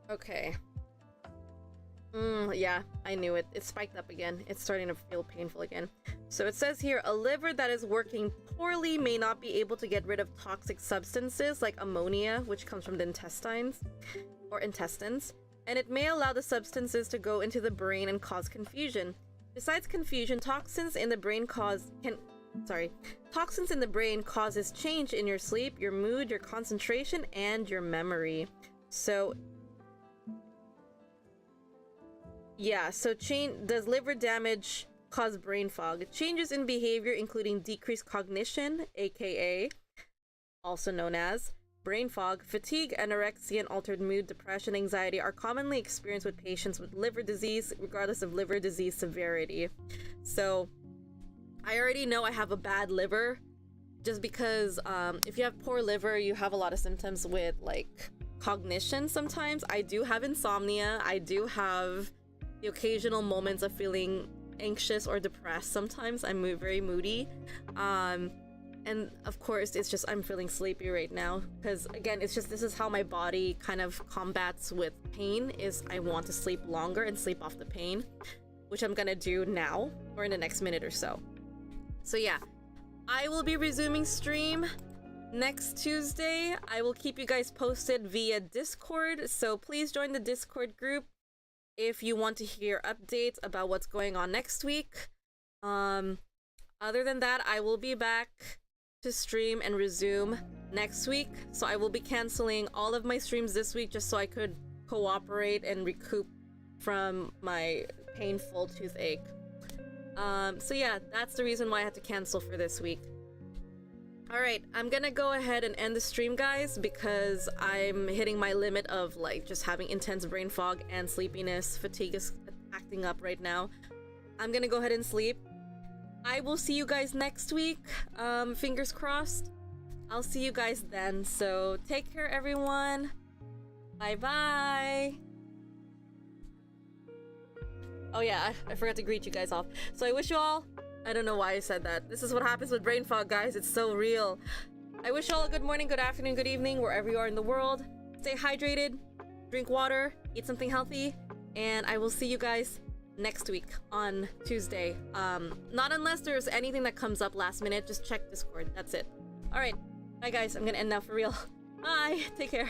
Speaker 1: Okay. Yeah, I knew it. It spiked up again. It's starting to feel painful again. So it says here, a liver that is working poorly may not be able to get rid of toxic substances like ammonia, which comes from the intestines, and it may allow the substances to go into the brain and cause confusion. Besides confusion, toxins in the brain causes change in your sleep, your mood, your concentration, and your memory. So yeah, so does liver damage cause brain fog? Changes in behavior including decreased cognition, aka also known as brain fog, fatigue, anorexia, and altered mood, depression, anxiety are commonly experienced with patients with liver disease, regardless of liver disease severity. So I already know I have a bad liver just because if you have poor liver, you have a lot of symptoms with like cognition sometimes. I do have insomnia. I do have the occasional moments of feeling anxious or depressed. Sometimes I'm very moody. And of course, it's just I'm feeling sleepy right now because again, it's just this is how my body kind of combats with pain is I want to sleep longer and sleep off the pain, which I'm gonna do now or in the next minute or so. So yeah, I will be resuming stream next Tuesday. I will keep you guys posted via Discord, so please join the Discord group if you want to hear updates about what's going on next week. Other than that, I will be back to stream and resume next week, so I will be canceling all of my streams this week just so I could cooperate and recoup from my painful toothache. So yeah, that's the reason why I had to cancel for this week. Alright, I'm gonna go ahead and end the stream, guys, because I'm hitting my limit of like just having intense brain fog and sleepiness. Fatigue is acting up right now. I'm gonna go ahead and sleep. I will see you guys next week. Fingers crossed. I'll see you guys then. So take care, everyone. Bye bye. Oh yeah, I forgot to greet you guys off. So I wish you all, I don't know why I said that. This is what happens with brain fog, guys. It's so real. I wish you all a good morning, good afternoon, good evening, wherever you are in the world. Stay hydrated, drink water, eat something healthy, and I will see you guys next week on Tuesday. Not unless there's anything that comes up last minute. Just check Discord. That's it. All right. Bye, guys. I'm gonna end now for real. Bye. Take care.